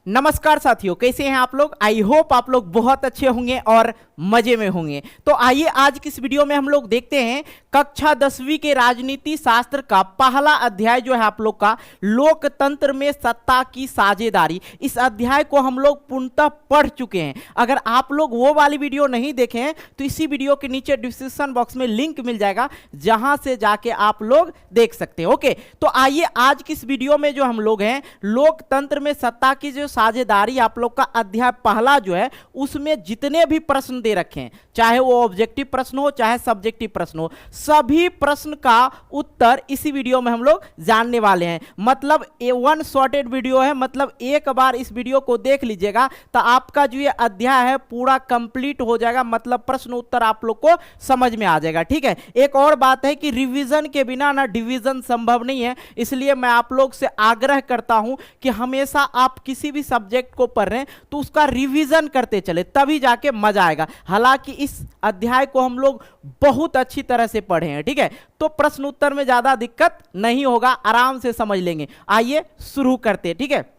नमस्कार साथियों, कैसे हैं आप लोग। आई होप आप लोग बहुत अच्छे होंगे और मजे में होंगे। तो आइए आज की इस वीडियो में हम लोग देखते हैं कक्षा 10वीं के राजनीति शास्त्र का पहला अध्याय जो है आप लोग का लोकतंत्र में सत्ता की साझेदारी। इस अध्याय को हम लोग पूर्णतः पढ़ चुके हैं। अगर आप लोग वो वाली वीडियो नहीं देखे हैं तो इसी वीडियो के नीचे डिस्क्रिप्शन बॉक्स में लिंक मिल जाएगा, जहां से जाके आप लोग देख सकते हैं। ओके, तो आइए आज की इस वीडियो में जो हम लोग हैं लोकतंत्र में सत्ता की जो साझेदारी आप लोग का अध्याय पहला जो है उसमें जितने भी प्रश्न दे रखे हैं, चाहे वो ऑब्जेक्टिव प्रश्न हो चाहे सब्जेक्टिव प्रश्न हो, सभी प्रश्न का उत्तर इसी वीडियो में हम लोग जानने वाले हैं। मतलब वन शॉर्टेड वीडियो है, मतलब एक बार इस वीडियो को देख लीजिएगा तो आपका जो ये अध्याय है पूरा कंप्लीट हो जाएगा। मतलब प्रश्न उत्तर आप लोग को समझ में आ जाएगा। ठीक है, एक और बात है कि रिवीजन के बिना ना डिवीजन संभव नहीं है, इसलिए मैं आप लोग से आग्रह करता हूं कि हमेशा आप किसी भी सब्जेक्ट को पढ़ रहे हैं तो उसका रिवीजन करते चले, तभी जाके मजा आएगा। हालांकि इस अध्याय को हम लोग बहुत अच्छी तरह से पढ़े हैं, ठीक है, तो प्रश्न उत्तर में ज्यादा दिक्कत नहीं होगा, आराम से समझ लेंगे। आइए शुरू करते हैं। ठीक है,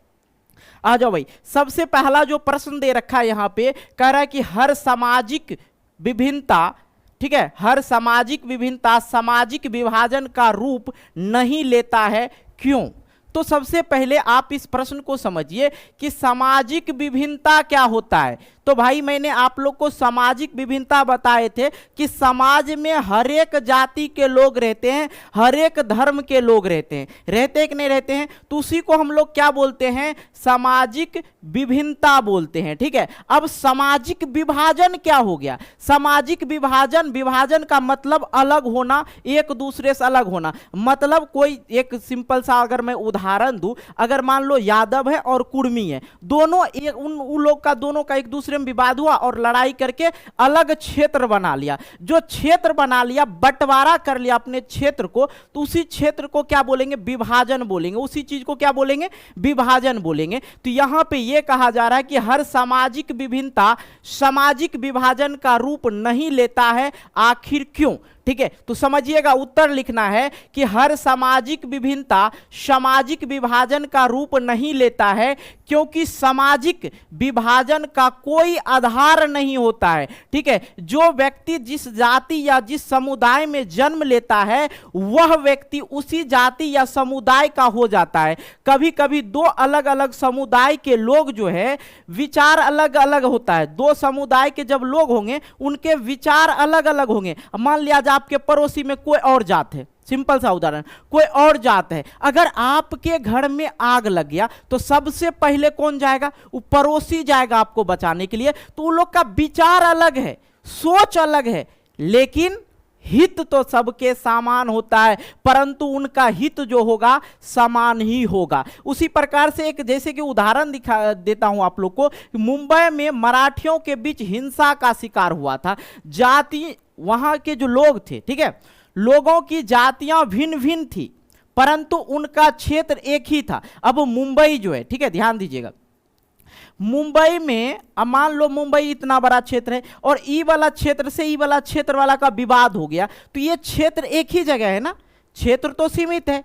आ जाओ भाई। सबसे पहला जो प्रश्न दे रखा है यहां पे, कह रहा है कि हर सामाजिक विभिन्नता, ठीक है, हर सामाजिक विभिन्नता सामाजिक विभाजन का रूप नहीं लेता है, क्यों? तो सबसे पहले आप इस प्रश्न को समझिए कि सामाजिक विभिन्नता क्या होता है। तो भाई मैंने आप लोग को सामाजिक विभिन्नता बताए थे कि समाज में हर एक जाति के लोग रहते हैं, हर एक धर्म के लोग रहते हैं, रहते कि नहीं रहते हैं, तो उसी को हम लोग क्या बोलते हैं, सामाजिक विभिन्नता बोलते हैं। ठीक है, अब सामाजिक विभाजन क्या हो गया? सामाजिक विभाजन, विभाजन का मतलब अलग होना, एक दूसरे से अलग होना। मतलब कोई एक सिंपल सा अगर मैं उदाहरण दूं, अगर मान लो यादव है और कुर्मी है, दोनों एक उन लोग का दोनों का एक दूसरे में विवाद हुआ और लड़ाई करके अलग क्षेत्र बना लिया। जो क्षेत्र बना लिया, बंटवारा कर लिया अपने क्षेत्र को, तो उसी क्षेत्र को क्या बोलेंगे, विभाजन बोलेंगे। उसी चीज को क्या बोलेंगे, विभाजन बोलेंगे। तो यहां पे यह कहा जा रहा है कि हर सामाजिक विभिन्नता सामाजिक विभाजन का रूप नहीं लेता है, आखिर क्यों? ठीक है, तो समझिएगा, उत्तर लिखना है कि हर सामाजिक विभिन्नता सामाजिक विभाजन का रूप नहीं लेता है क्योंकि सामाजिक विभाजन का कोई आधार नहीं होता है। ठीक है, जो व्यक्ति जिस जाति या जिस समुदाय में जन्म लेता है वह व्यक्ति उसी जाति या समुदाय का हो जाता है। कभी कभी दो अलग अलग समुदाय के लोग जो है विचार अलग अलग होता है। दो समुदाय के जब लोग होंगे उनके विचार अलग अलग होंगे। मान लिया आपके पड़ोसी में कोई और जात है, सिंपल सा उदाहरण, कोई और जात है, अगर आपके घर में आग लग गया तो सबसे पहले कौन जाएगा? वो पड़ोसी जाएगा आपको बचाने के लिए। तो उन लोग का विचार अलग है, सोच अलग है, लेकिन हित तो सबके समान होता है, परंतु उनका हित जो होगा समान ही होगा। उसी प्रकार से एक जैसे कि उदाहरण दिखा देता हूं आप लोग को, मुंबई में मराठियों के बीच हिंसा का शिकार हुआ था। जाति, वहां के जो लोग थे, ठीक है, लोगों की जातियां भिन्न भिन्न थी, परंतु उनका क्षेत्र एक ही था। अब मुंबई जो है, ठीक है, ध्यान दीजिएगा, मुंबई में अब मान लो मुंबई इतना बड़ा क्षेत्र है और ई वाला क्षेत्र से ई वाला क्षेत्र वाला का विवाद हो गया, तो ये क्षेत्र एक ही जगह है ना, क्षेत्र तो सीमित है।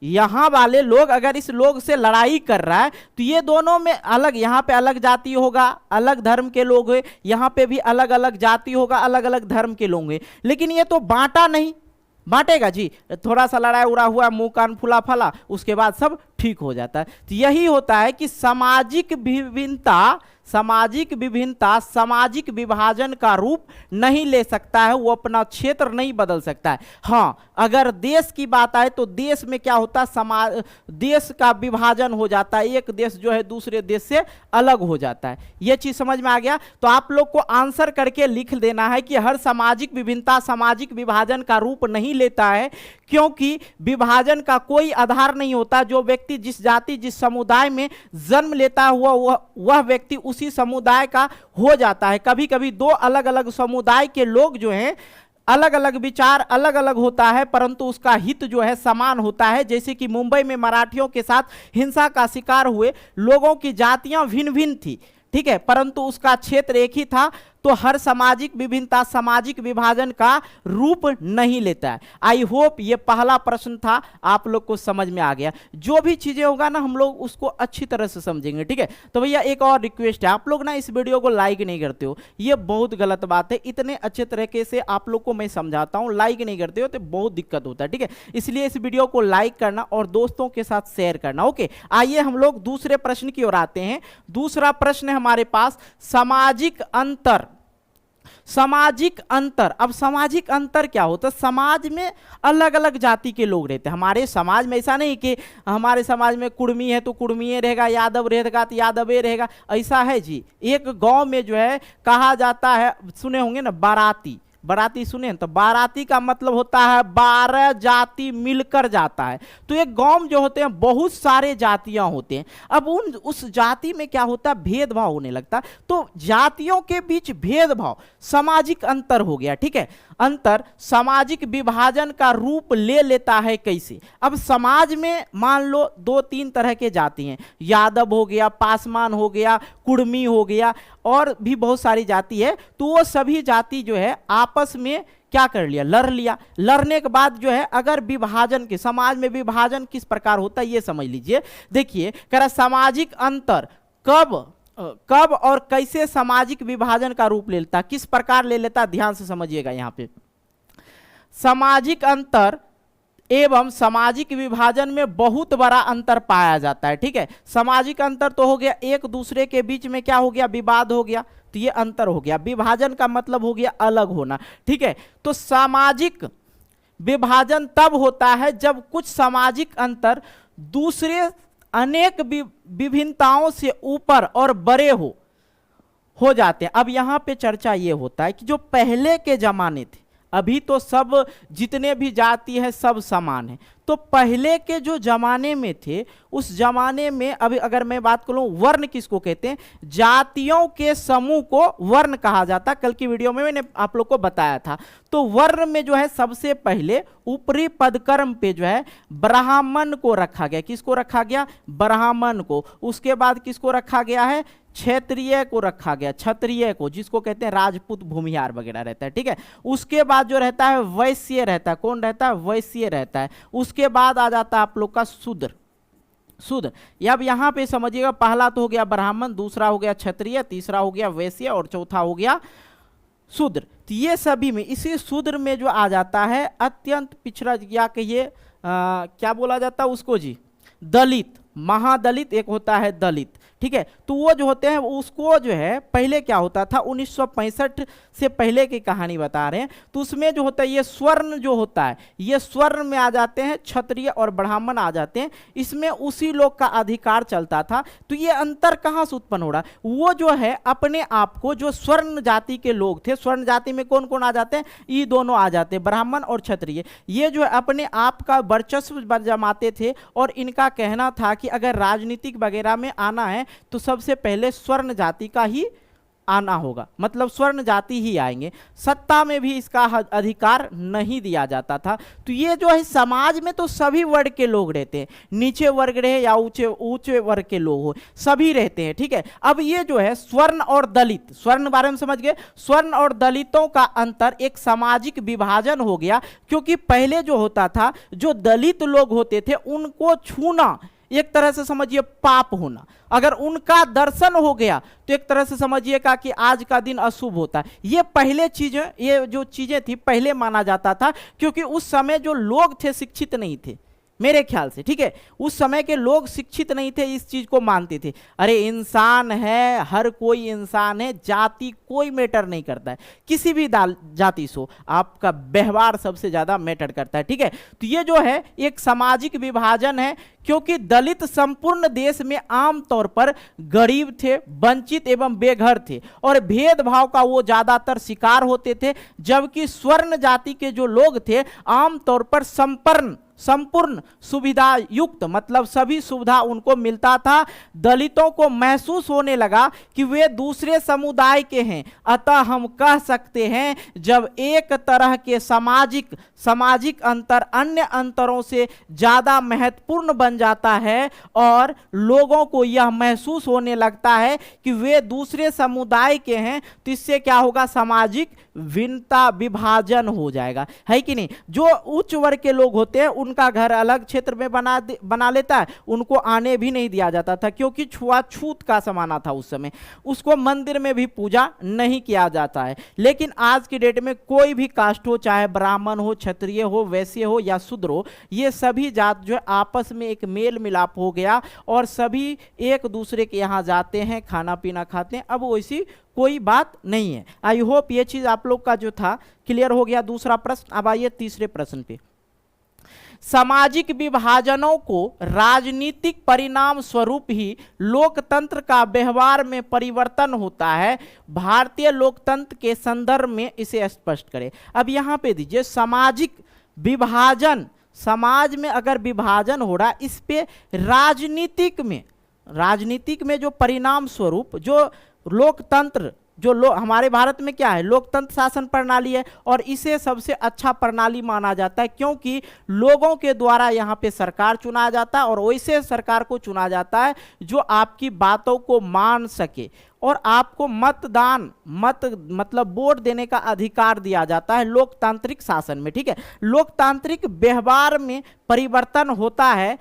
यहां वाले लोग अगर इस लोग से लड़ाई कर रहा है तो ये दोनों में अलग, यहां पे अलग जाति होगा, अलग धर्म के लोग हैं, यहां पे भी अलग अलग जाति होगा, अलग अलग धर्म के लोग हैं, लेकिन ये तो बांटा नहीं, बांटेगा जी, थोड़ा सा लड़ाई उड़ा हुआ, मुंह कान फुला फला, उसके बाद सब ठीक हो जाता है। तो यही होता है कि सामाजिक विभिन्नता सामाजिक विभाजन का रूप नहीं ले सकता है, वो अपना क्षेत्र नहीं बदल सकता है। हाँ, अगर देश की बात आए तो देश में क्या होता है, देश का विभाजन हो जाता है, एक देश जो है दूसरे देश से अलग हो जाता है। यह चीज समझ में आ गया? तो आप लोग को आंसर करके लिख देना है कि हर सामाजिक विभिन्नता सामाजिक विभाजन का रूप नहीं लेता है क्योंकि विभाजन का कोई आधार नहीं होता। जो व्यक्ति जिस जाति जिस समुदाय में जन्म लेता है वह व्यक्ति उसी समुदाय का हो जाता है। कभी कभी दो अलग अलग समुदाय के लोग जो हैं अलग अलग विचार अलग अलग होता है, परंतु उसका हित जो है समान होता है। जैसे कि मुंबई में मराठियों के साथ हिंसा का शिकार हुए लोगों की जातियां भिन्न भिन्न थी, ठीक है, परंतु उसका क्षेत्र एक ही था। तो हर सामाजिक विभिन्नता सामाजिक विभाजन का रूप नहीं लेता है। आई होप ये पहला प्रश्न था आप लोग को समझ में आ गया। जो भी चीजें होगा ना हम लोग उसको अच्छी तरह से समझेंगे, ठीक है। तो भैया एक और रिक्वेस्ट है, आप लोग ना इस वीडियो को लाइक नहीं करते हो, ये बहुत गलत बात है। इतने अच्छे तरीके से आप लोग को मैं समझाता हूं, लाइक नहीं करते हो तो बहुत दिक्कत होता है, ठीक है। इसलिए इस वीडियो को लाइक करना और दोस्तों के साथ शेयर करना। ओके, आइए हम लोग दूसरे प्रश्न की ओर आते हैं। दूसरा प्रश्न है हमारे पास सामाजिक अंतर। सामाजिक अंतर, अब सामाजिक अंतर क्या होता है? समाज में अलग अलग जाति के लोग रहते हैं। हमारे समाज में ऐसा नहीं कि हमारे समाज में कुर्मी है तो कुर्मी रहेगा, यादव रहेगा तो यादव रहेगा, ऐसा है जी। एक गांव में जो है कहा जाता है, सुने होंगे ना, बाराती। बाराती सुने तो बाराती का मतलब होता है 12 जाति मिलकर जाता है। तो एक गांव जो होते हैं बहुत सारे जातियां होते हैं। अब उस जाति में क्या होता है, भेदभाव होने लगता। तो जातियों के बीच भेदभाव सामाजिक अंतर हो गया, ठीक है। अंतर सामाजिक विभाजन का रूप ले लेता है कैसे? अब समाज में मान लो 2-3 तरह के जाति हैं, यादव हो गया, पासवान हो गया, कुर्मी हो गया, और भी बहुत सारी जाति है। तो वो सभी जाति जो है आपस में क्या कर लिया, लड़ लिया। लड़ने के बाद जो है अगर विभाजन के, समाज में विभाजन किस प्रकार होता है ये समझ लीजिए। देखिए कह रहा सामाजिक अंतर कब और कैसे सामाजिक विभाजन का रूप ले लेता, किस प्रकार ले लेता, ध्यान से समझिएगा। यहां पे सामाजिक अंतर एवं सामाजिक विभाजन में बहुत बड़ा अंतर पाया जाता है, ठीक है। सामाजिक अंतर तो हो गया एक दूसरे के बीच में क्या हो गया, विवाद हो गया, तो ये अंतर हो गया। विभाजन का मतलब हो गया अलग होना, ठीक है। तो सामाजिक विभाजन तब होता है जब कुछ सामाजिक अंतर दूसरे अनेक विभिन्नताओं से ऊपर और बड़े हो जाते हैं। अब यहां पे चर्चा ये होता है कि जो पहले के जमाने थे, अभी तो सब जितने भी जाति है सब समान है, तो पहले के जो जमाने में थे उस जमाने में, अभी अगर मैं बात करूं वर्ण किसको कहते हैं, जातियों के समूह को वर्ण कहा जाता। कल की वीडियो में मैंने आप लोग को बताया था। तो वर्ण में जो है सबसे पहले ऊपरी पदक्रम पे जो है ब्राह्मण को रखा गया। किसको रखा गया, ब्राह्मण को। उसके बाद किसको रखा गया है, क्षत्रिय को रखा गया, क्षत्रिय को, जिसको कहते हैं राजपूत भूमिहार वगैरह रहता है, ठीक है। उसके बाद जो रहता है वैश्य रहता है। कौन रहता है, वैश्य रहता है। उसके बाद आ जाता है आप लोग का शूद्र। अब यहां पे समझिएगा, पहला तो हो गया ब्राह्मण, दूसरा हो गया क्षत्रिय, तीसरा हो गया वैश्य और चौथा हो गया शूद्र। तो ये सभी में, इसी शूद्र में जो आ जाता है अत्यंत पिछड़ा, या कहिए क्या बोला जाता है उसको जी, दलित, महादलित एक होता है दलित, ठीक है। तो वो जो होते हैं उसको जो है पहले क्या होता था, 1965 से पहले की कहानी बता रहे हैं। तो उसमें जो होता है ये स्वर्ण जो होता है, ये स्वर्ण में आ जाते हैं क्षत्रिय और ब्राह्मण आ जाते हैं। इसमें उसी लोग का अधिकार चलता था। तो ये अंतर कहाँ से उत्पन्न हो रहा, वो जो है अपने आप को, जो स्वर्ण जाति के लोग थे, स्वर्ण जाति में कौन कौन आ जाते हैं, ये दोनों आ जाते हैं, ब्राह्मण और क्षत्रिय। ये जो है अपने आप का वर्चस्व जमाते थे और इनका कहना था कि अगर राजनीतिक वगैरह में आना है तो सबसे पहले स्वर्ण जाति का ही आना होगा, मतलब स्वर्ण जाति ही आएंगे। सत्ता में भी इसका अधिकार नहीं दिया जाता था। तो ये जो है समाज में तो सभी वर्ग के लोग रहते हैं, नीचे वर्ग रहे या ऊंचे वर्ग के लोग हो, सभी रहते हैं, ठीक है। अब ये जो है स्वर्ण और दलित, स्वर्ण बारे में समझ गए, स्वर्ण और दलितों का अंतर एक सामाजिक विभाजन हो गया। क्योंकि पहले जो होता था, जो दलित लोग होते थे उनको छूना एक तरह से समझिए पाप होना। अगर उनका दर्शन हो गया तो एक तरह से समझिएगा कि आज का दिन अशुभ होता है। ये पहले चीजें, ये जो चीजें थी पहले माना जाता था, क्योंकि उस समय जो लोग थे शिक्षित नहीं थे मेरे ख्याल से, ठीक है। उस समय के लोग शिक्षित नहीं थे, इस चीज को मानते थे। अरे इंसान है, हर कोई इंसान है, जाति कोई मैटर नहीं करता है, किसी भी जाति से, आपका व्यवहार सबसे ज्यादा मैटर करता है, ठीक है। तो ये जो है एक सामाजिक विभाजन है, क्योंकि दलित संपूर्ण देश में आमतौर पर गरीब थे, वंचित एवं बेघर थे और भेदभाव का वो ज्यादातर शिकार होते थे। जबकि स्वर्ण जाति के जो लोग थे आमतौर पर संपूर्ण सुविधा युक्त, मतलब सभी सुविधा उनको मिलता था। दलितों को महसूस होने लगा कि वे दूसरे समुदाय के हैं। अतः हम कह सकते हैं जब एक तरह के सामाजिक अंतर अन्य अंतरों से ज्यादा महत्वपूर्ण बन जाता है और लोगों को यह महसूस होने लगता है कि वे दूसरे समुदाय के हैं, तो इससे क्या होगा, सामाजिक भिन्नता विभाजन हो जाएगा, है कि नहीं। जो उच्च वर्ग के लोग होते हैं उनका घर अलग क्षेत्र में बना लेता है, उनको आने भी नहीं दिया जाता था क्योंकि छुआछूत का जमाना था उस समय, उसको मंदिर में भी पूजा नहीं किया जाता है। लेकिन आज की डेट में कोई भी कास्ट हो, चाहे ब्राह्मण हो, क्षत्रिय हो, वैश्य हो या शूद्र हो, ये सभी जात जो है आपस में एक मेल मिलाप हो गया और सभी एक दूसरे के यहाँ जाते हैं, खाना पीना खाते हैं। अब वैसी कोई बात नहीं है। आई होप ये चीज आप लोग का जो था क्लियर हो गया। दूसरा प्रश्न, अब आइए तीसरे प्रश्न पे। सामाजिक विभाजनों को राजनीतिक परिणाम स्वरूप ही लोकतंत्र का व्यवहार में परिवर्तन होता है। भारतीय लोकतंत्र के संदर्भ में इसे स्पष्ट करें। अब यहां पे दीजिए सामाजिक विभाजन, समाज में अगर विभाजन हो रहा, इस पे राजनीतिक में जो परिणाम स्वरूप जो लोकतंत्र हमारे भारत में क्या है, लोकतंत्र शासन प्रणाली है और इसे सबसे अच्छा प्रणाली माना जाता है क्योंकि लोगों के द्वारा यहाँ पे सरकार चुना जाता है और वैसे सरकार को चुना जाता है जो आपकी बातों को मान सके और आपको मतलब वोट देने का अधिकार दिया जाता है लोकतांत्रिक शासन में, ठीक है। लोकतांत्रिक व्यवहार में परिवर्तन होता है,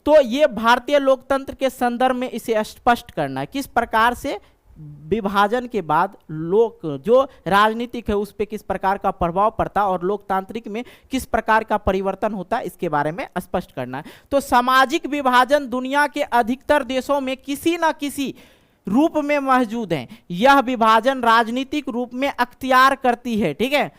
तो ये भारतीय लोकतंत्र के संदर्भ में इसे स्पष्ट करना है किस प्रकार से विभाजन के बाद जो राजनीतिक है उस पर किस प्रकार का प्रभाव पड़ता और लोकतांत्रिक में किस प्रकार का परिवर्तन होता है, इसके बारे में स्पष्ट करना है। तो सामाजिक विभाजन दुनिया के अधिकतर देशों में किसी न किसी रूप में मौजूद है। यह विभाजन राजनीतिक रूप में अख्तियार करती है, ठीक है।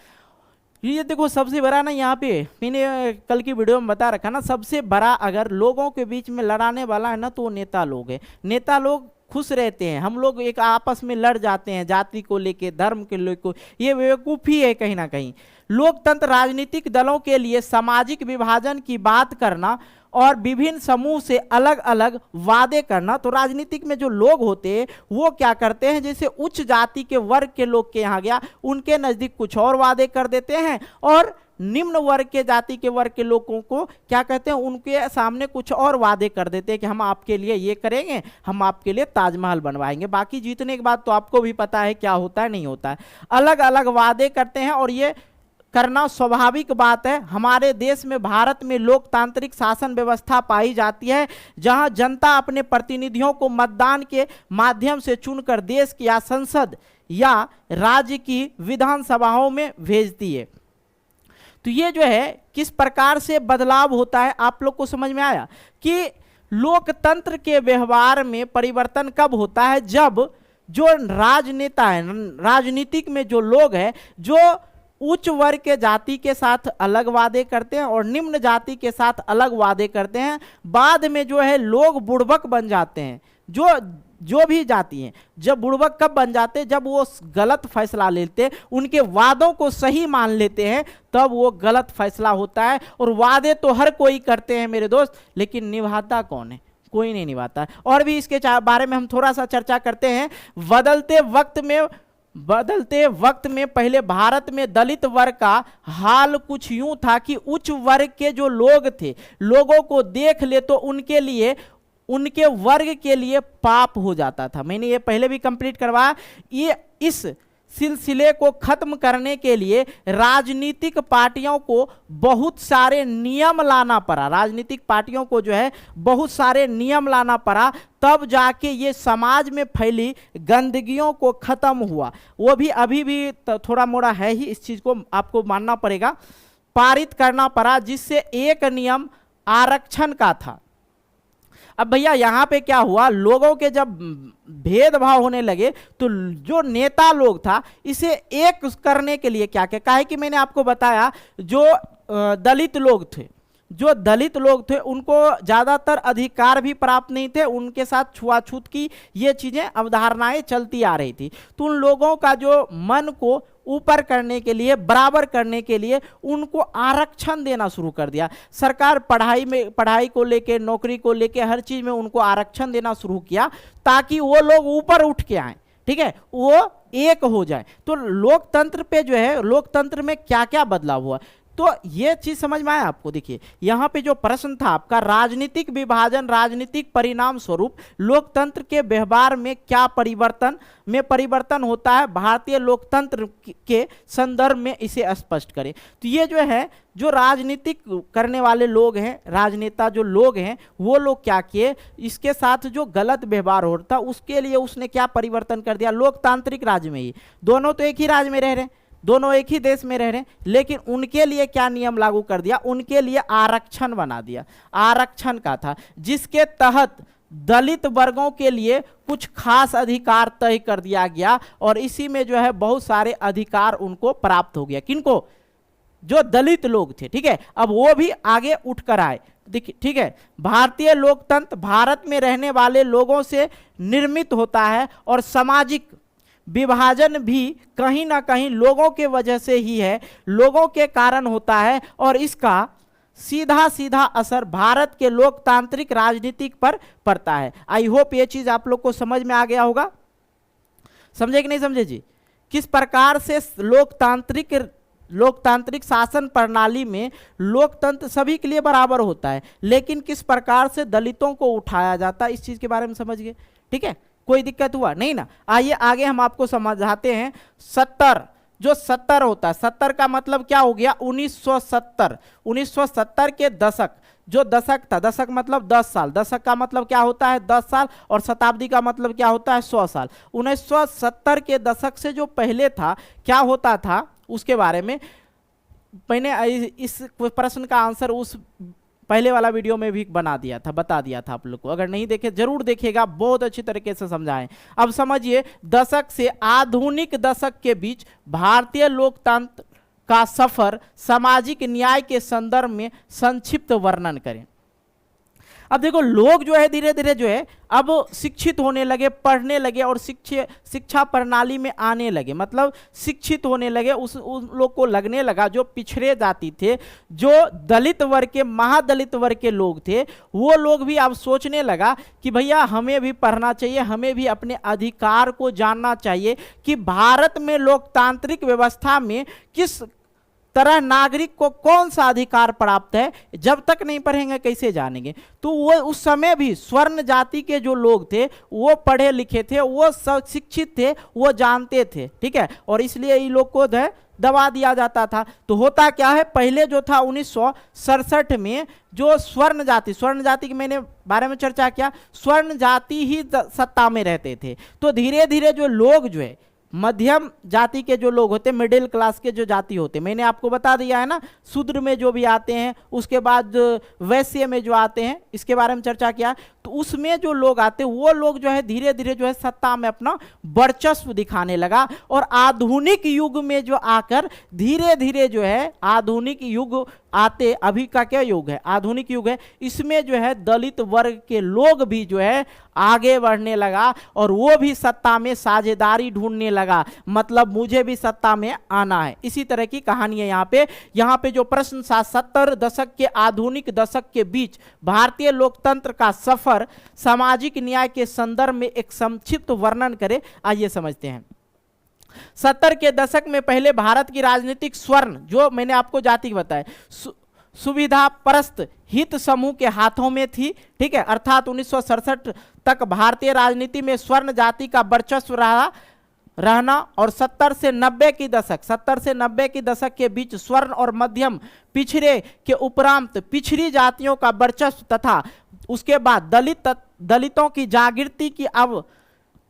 ये देखो सबसे बड़ा ना, यहाँ पे मैंने कल की वीडियो में बता रखा ना, सबसे बड़ा अगर लोगों के बीच में लड़ाने वाला है ना तो वो नेता लोग है। नेता लोग खुश रहते हैं, हम लोग एक आपस में लड़ जाते हैं जाति को लेके, धर्म के लेके, ये बेवकूफ़ी है कहीं ना कहीं। लोकतंत्र राजनीतिक दलों के लिए सामाजिक विभाजन की बात करना और विभिन्न समूह से अलग अलग वादे करना। तो राजनीतिक में जो लोग होते हैं वो क्या करते हैं, जैसे उच्च जाति के वर्ग के लोग के यहाँ गया, उनके नज़दीक कुछ और वादे कर देते हैं और निम्न वर्ग के जाति के वर्ग के लोगों को क्या कहते हैं, उनके सामने कुछ और वादे कर देते हैं कि हम आपके लिए ये करेंगे, हम आपके लिए ताजमहल बनवाएंगे। बाकी जीतने के बाद तो आपको भी पता है क्या होता है, नहीं होता है। अलग अलग वादे करते हैं और ये करना स्वाभाविक बात है। हमारे देश में, भारत में लोकतांत्रिक शासन व्यवस्था पाई जाती है जहां जनता अपने प्रतिनिधियों को मतदान के माध्यम से चुनकर देश की या संसद या राज्य की विधानसभाओं में भेजती है। तो ये जो है किस प्रकार से बदलाव होता है आप लोग को समझ में आया कि लोकतंत्र के व्यवहार में परिवर्तन कब होता है, जब जो राजनेता है, राजनीतिक में जो लोग हैं, जो उच्च वर्ग के जाति के साथ अलग वादे करते हैं और निम्न जाति के साथ अलग वादे करते हैं, बाद में जो है लोग बुड़बक बन जाते हैं। जो भी जाति हैं, जब बुड़बक कब बन जाते हैं, जब वो गलत फैसला लेते हैं, उनके वादों को सही मान लेते हैं, तब वो गलत फैसला होता है। और वादे तो हर कोई करते हैं मेरे दोस्त, लेकिन निभाता कौन है, कोई नहीं निभाता। और भी इसके बारे में हम थोड़ा सा चर्चा करते हैं। बदलते वक्त में पहले भारत में दलित वर्ग का हाल कुछ यूं था कि उच्च वर्ग के जो लोग थे, लोगों को देख ले तो उनके लिए, उनके वर्ग के लिए पाप हो जाता था। मैंने ये पहले भी कंप्लीट करवाया। ये इस सिलसिले को खत्म करने के लिए राजनीतिक पार्टियों को बहुत सारे नियम लाना पड़ा। राजनीतिक पार्टियों को जो है बहुत सारे नियम लाना पड़ा, तब जाके ये समाज में फैली गंदगियों को खत्म हुआ। वो भी अभी भी थोड़ा मोड़ा है ही, इस चीज को आपको मानना पड़ेगा। पारित करना पड़ा, जिससे एक नियम आरक्षण का था। अब भैया यहाँ पे क्या हुआ, लोगों के जब भेदभाव होने लगे तो जो नेता लोग था इसे एक करने के लिए क्या क्या, काहे कि मैंने आपको बताया जो दलित लोग थे, जो दलित लोग थे उनको ज़्यादातर अधिकार भी प्राप्त नहीं थे, उनके साथ छुआछूत की ये चीज़ें अवधारणाएं चलती आ रही थी। तो उन लोगों का जो मन को ऊपर करने के लिए, बराबर करने के लिए उनको आरक्षण देना शुरू कर दिया। सरकार पढ़ाई को लेके, नौकरी को लेके, हर चीज़ में उनको आरक्षण देना शुरू किया ताकि वो लोग ऊपर उठ के आए, ठीक है, वो एक हो जाए। तो लोकतंत्र पे जो है, लोकतंत्र में क्या क्या बदलाव हुआ, तो ये चीज समझ में आया आपको। देखिए यहां पे जो प्रश्न था आपका, राजनीतिक विभाजन, राजनीतिक परिणाम स्वरूप लोकतंत्र के व्यवहार में क्या परिवर्तन होता है, भारतीय लोकतंत्र के संदर्भ में इसे स्पष्ट करें। तो ये जो है, जो राजनीतिक करने वाले लोग हैं, राजनेता जो लोग हैं, वो लोग क्या किए, इसके साथ जो गलत व्यवहार हो रहा था उसके लिए उसने क्या परिवर्तन कर दिया। लोकतांत्रिक राज्य में ही, दोनों तो एक ही राज्य में रह रहे हैं, दोनों एक ही देश में रह रहे हैं, लेकिन उनके लिए क्या नियम लागू कर दिया, उनके लिए आरक्षण बना दिया। आरक्षण का था जिसके तहत दलित वर्गों के लिए कुछ खास अधिकार तय कर दिया गया और इसी में जो है बहुत सारे अधिकार उनको प्राप्त हो गया। किनको, जो दलित लोग थे, ठीक है। अब वो भी आगे उठकर आए, देखिए, ठीक है। भारतीय लोकतंत्र भारत में रहने वाले लोगों से निर्मित होता है और सामाजिक विभाजन भी कहीं ना कहीं लोगों के वजह से ही है, लोगों के कारण होता है और इसका सीधा सीधा असर भारत के लोकतांत्रिक राजनीतिक पर पड़ता है। आई होप ये चीज आप लोग को समझ में आ गया होगा। समझे कि नहीं समझे जी? किस प्रकार से लोकतांत्रिक शासन प्रणाली में लोकतंत्र सभी के लिए बराबर होता है, लेकिन किस प्रकार से दलितों को उठाया जाता है, इस चीज के बारे में समझ गए, ठीक है। कोई दिक्कत हुआ नहीं ना? आइए आगे हम आपको समझाते हैं। 70 जो 70 होता है, 70 का मतलब क्या हो गया, 1970। 1970 के दशक, जो दशक था, दशक मतलब 10 साल, दशक का मतलब क्या होता है 10 साल, और शताब्दी का मतलब क्या होता है 100 साल। 1970 के दशक से जो पहले था, क्या होता था उसके बारे में मैंने इस प्रश्न का आंसर उस पहले वाला वीडियो में भी बता दिया था आप लोग को। अगर नहीं देखे जरूर देखिएगा, बहुत अच्छी तरीके से समझाएं। अब समझिए, दशक से आधुनिक दशक के बीच भारतीय लोकतंत्र का सफर सामाजिक न्याय के संदर्भ में संक्षिप्त वर्णन करें। अब देखो, लोग जो है धीरे धीरे जो है अब शिक्षित होने लगे, पढ़ने लगे और शिक्षा प्रणाली में आने लगे, मतलब शिक्षित होने लगे। उन लोग को लगने लगा, जो पिछड़े जाति थे, जो दलित वर्ग के, महादलित वर्ग के लोग थे, वो लोग भी अब सोचने लगा कि भैया हमें भी पढ़ना चाहिए, हमें भी अपने अधिकार को जानना चाहिए कि भारत में लोकतांत्रिक व्यवस्था में किस तरह नागरिक को कौन सा अधिकार प्राप्त है। जब तक नहीं पढ़ेंगे कैसे जानेंगे। तो वो उस समय भी स्वर्ण जाति के जो लोग थे वो पढ़े लिखे थे, वो शिक्षित थे, वो जानते थे, ठीक है, और इसलिए इन लोग को दबा दिया जाता था। तो होता क्या है, पहले जो था 1967 में जो स्वर्ण जाति की मैंने बारे में चर्चा किया, स्वर्ण जाति ही सत्ता में रहते थे। तो धीरे धीरे जो लोग जो है मध्यम जाति के जो लोग होते, मिडिल क्लास के जो जाति होते, मैंने आपको बता दिया है ना, शूद्र में जो भी आते हैं, उसके बाद वैश्य में जो आते हैं, इसके बारे में चर्चा किया। तो उसमें जो लोग आते, वो लोग जो है धीरे धीरे जो है सत्ता में अपना वर्चस्व दिखाने लगा। और आधुनिक युग में जो आकर धीरे धीरे जो है, आधुनिक युग आते, अभी का क्या युग है, आधुनिक युग है, इसमें जो है दलित वर्ग के लोग भी जो है आगे बढ़ने लगा और वो भी सत्ता में साझेदारी ढूंढने लगा, मतलब मुझे भी सत्ता में आना है। इसी तरह की कहानी है यहाँ पे जो प्रश्न था, 70 दशक के आधुनिक दशक के बीच भारतीय लोकतंत्र का सफर सामाजिक न्याय के संदर्भ में एक संक्षिप्त वर्णन करें। आइए समझते हैं। 70 के दशक में पहले भारत की राजनीतिक स्वर्ण, जो मैंने आपको जाति बताया, सुविधा परस्त हित समूह के हाथों में थी, ठीक है। अर्थात 1967 तक भारतीय राजनीति में स्वर्ण जाति का वर्चस्व रहना और 70 से 90 की दशक के बीच स्वर्ण और मध्यम पिछड़े के उपरांत पिछड़ी जातियों का वर्चस्व तथा उसके बाद दलितों की जागृति की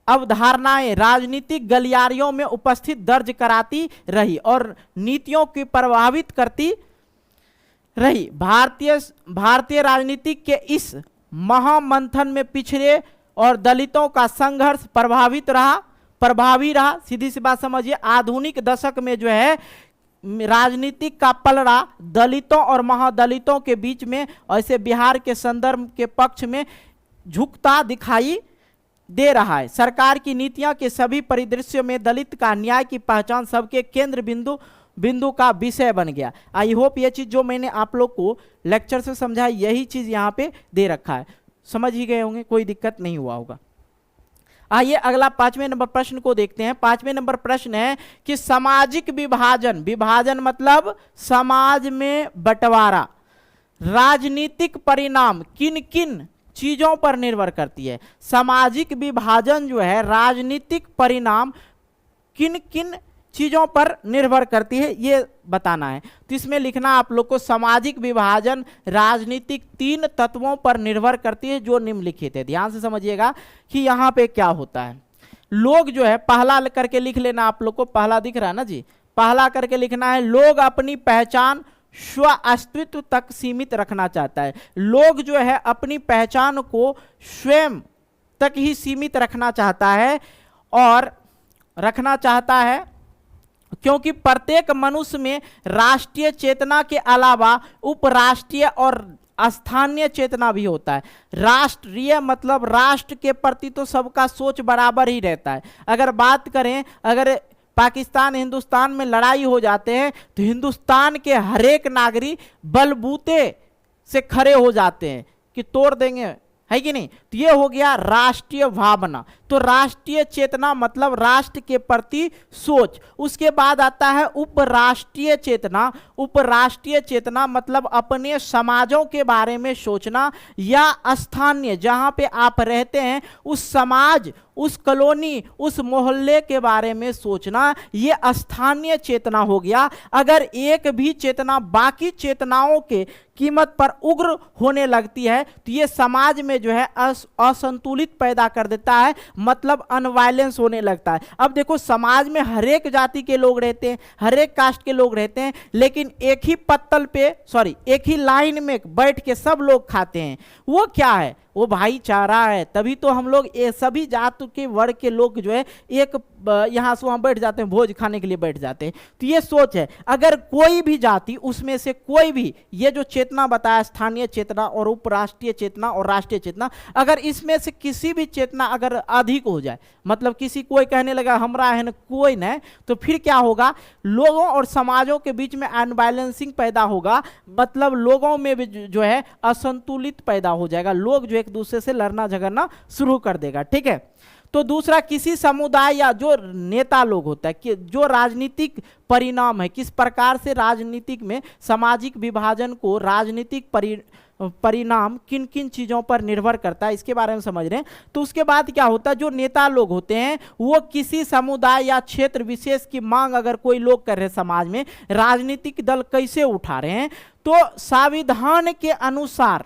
अवधारणाएं राजनीतिक गलियारियों में उपस्थित दर्ज कराती रही और नीतियों की प्रभावित करती रही। भारतीय राजनीति के इस महामंथन में पिछड़े और दलितों का संघर्ष प्रभावी रहा। सीधी सी बात समझिए, आधुनिक दशक में जो है राजनीतिक का पलड़ा दलितों और महादलितों के बीच में ऐसे बिहार के संदर्भ के पक्ष में झुकता दिखाई दे रहा है। सरकार की नीतियां के सभी परिदृश्यों में दलित का न्याय की पहचान सबके केंद्र बिंदु का विषय बन गया। आई होप ये चीज जो मैंने आप लोग को लेक्चर से समझा यही चीज यहाँ पे दे रखा है, समझ ही गए होंगे, कोई दिक्कत नहीं हुआ होगा। आइए अगला 5वें नंबर प्रश्न को देखते हैं। 5वें नंबर प्रश्न है कि सामाजिक विभाजन मतलब समाज में बंटवारा, राजनीतिक परिणाम किन किन चीजों पर निर्भर करती है। सामाजिक विभाजन जो है राजनीतिक परिणाम किन किन चीजों पर निर्भर करती है ये बताना है। तो इसमें लिखना आप लोग को सामाजिक विभाजन राजनीतिक 3 तत्वों पर निर्भर करती है जो निम्नलिखित है। ध्यान से समझिएगा कि यहाँ पे क्या होता है। लोग जो है पहला करके लिख लेना, आप लोग को पहला दिख रहा है ना जी, पहला करके लिखना है। लोग अपनी पहचान स्व अस्तित्व तक सीमित रखना चाहता है। लोग जो है अपनी पहचान को स्वयं तक ही सीमित रखना चाहता है और रखना चाहता है क्योंकि प्रत्येक मनुष्य में राष्ट्रीय चेतना के अलावा उपराष्ट्रीय और स्थानीय चेतना भी होता है। राष्ट्रीय मतलब राष्ट्र के प्रति तो सबका सोच बराबर ही रहता है। अगर बात करें, अगर पाकिस्तान हिंदुस्तान में लड़ाई हो जाते हैं तो हिंदुस्तान के हर एक नागरिक बलबूते से खड़े हो जाते हैं कि तोड़ देंगे, है कि नहीं। तो ये हो गया राष्ट्रीय भावना। तो राष्ट्रीय चेतना मतलब राष्ट्र के प्रति सोच। उसके बाद आता है उपराष्ट्रीय चेतना। उपराष्ट्रीय चेतना मतलब अपने समाजों के बारे में सोचना या स्थानीय जहां पे आप रहते हैं उस समाज, उस कॉलोनी, उस मोहल्ले के बारे में सोचना, ये स्थानीय चेतना हो गया। अगर एक भी चेतना बाकी चेतनाओं के कीमत पर उग्र होने लगती है तो ये समाज में जो है असंतुलित पैदा कर देता है, मतलब अनवायलेंस होने लगता है। अब देखो समाज में हर एक जाति के लोग रहते हैं, हर एक कास्ट के लोग रहते हैं, लेकिन एक ही पत्तल पे एक ही लाइन में बैठ के सब लोग खाते हैं। वो क्या है? वो भाईचारा है। तभी तो हम लोग ये सभी जात के वर्ग के लोग जो है एक यहाँ से वहाँ बैठ जाते हैं, भोज खाने के लिए बैठ जाते हैं। तो ये सोच है। अगर कोई भी जाति उसमें से कोई भी, ये जो चेतना बताया स्थानीय चेतना और उपराष्ट्रीय चेतना और राष्ट्रीय चेतना, अगर इसमें से किसी भी चेतना अगर अधिक हो जाए, मतलब किसी कोई कहने लगा हमरा है न कोई न, तो फिर क्या होगा? लोगों और समाजों के बीच में अनबैलेंसिंग पैदा होगा, मतलब लोगों में भी जो है असंतुलित पैदा हो जाएगा। लोग जो एक दूसरे से लड़ना झगड़ना शुरू कर देगा। ठीक है। तो दूसरा, किसी समुदाय या जो नेता लोग होता है कि जो राजनीतिक परिणाम है, किस प्रकार से राजनीतिक में सामाजिक विभाजन को राजनीतिक परिणाम किन किन चीजों पर निर्भर करता है, इसके बारे में समझ रहे हैं। तो उसके बाद क्या होता है, जो नेता लोग होते हैं वो किसी समुदाय या क्षेत्र विशेष की मांग अगर कोई लोग कर रहे हैं समाज में, राजनीतिक दल कैसे उठा रहे हैं, तो संविधान के अनुसार,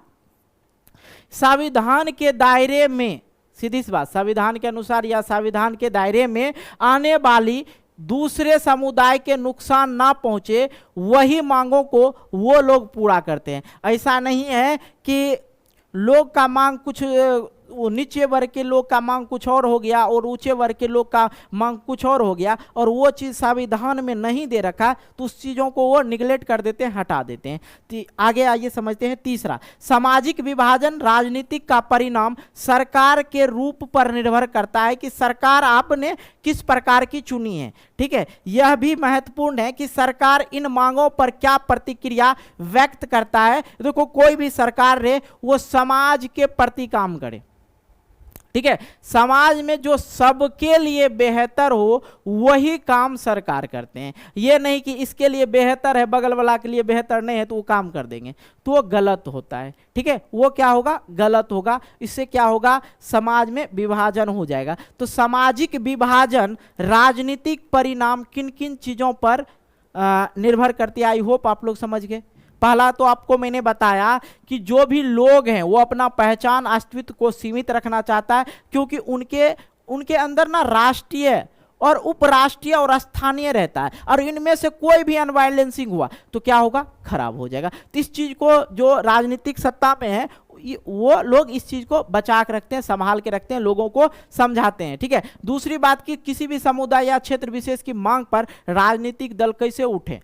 संविधान के दायरे में, सीधी सी बात, संविधान के अनुसार या संविधान के दायरे में आने वाली दूसरे समुदाय के नुकसान ना पहुंचे वही मांगों को वो लोग पूरा करते हैं। ऐसा नहीं है कि लोग का मांग कुछ, नीचे वर्ग के लोग का मांग कुछ और हो गया और ऊंचे वर्ग के लोग का मांग कुछ और हो गया और वो चीज़ संविधान में नहीं दे रखा तो उस चीज़ों को वो निगलेक्ट कर देते हैं, हटा देते हैं। तो आगे आइए समझते हैं। तीसरा, सामाजिक विभाजन राजनीतिक का परिणाम सरकार के रूप पर निर्भर करता है कि सरकार आपने किस प्रकार की चुनी है। ठीक है। यह भी महत्वपूर्ण है कि सरकार इन मांगों पर क्या प्रतिक्रिया व्यक्त करता है। देखो कोई भी सरकार रहे वो समाज के प्रति काम करे। ठीक है। समाज में जो सबके लिए बेहतर हो वही काम सरकार करते हैं। ये नहीं कि इसके लिए बेहतर है बगल वाला के लिए बेहतर नहीं है तो वो काम कर देंगे, तो वो गलत होता है। ठीक है। वो क्या होगा? गलत होगा। इससे क्या होगा? समाज में विभाजन हो जाएगा। तो सामाजिक विभाजन राजनीतिक परिणाम किन किन चीजों पर निर्भर करती है, आई होप आप लोग समझ गए। पहला तो आपको मैंने बताया कि जो भी लोग हैं वो अपना पहचान अस्तित्व को सीमित रखना चाहता है क्योंकि उनके अंदर ना राष्ट्रीय और उपराष्ट्रीय और स्थानीय रहता है और इनमें से कोई भी अनबैलेंसिंग हुआ तो क्या होगा? खराब हो जाएगा। तो इस चीज को जो राजनीतिक सत्ता में है वो लोग इस चीज को बचा के रखते हैं, संभाल के रखते हैं, लोगों को समझाते हैं। ठीक है। दूसरी बात कि किसी भी समुदाय या क्षेत्र विशेष की मांग पर राजनीतिक दल कैसे उठे,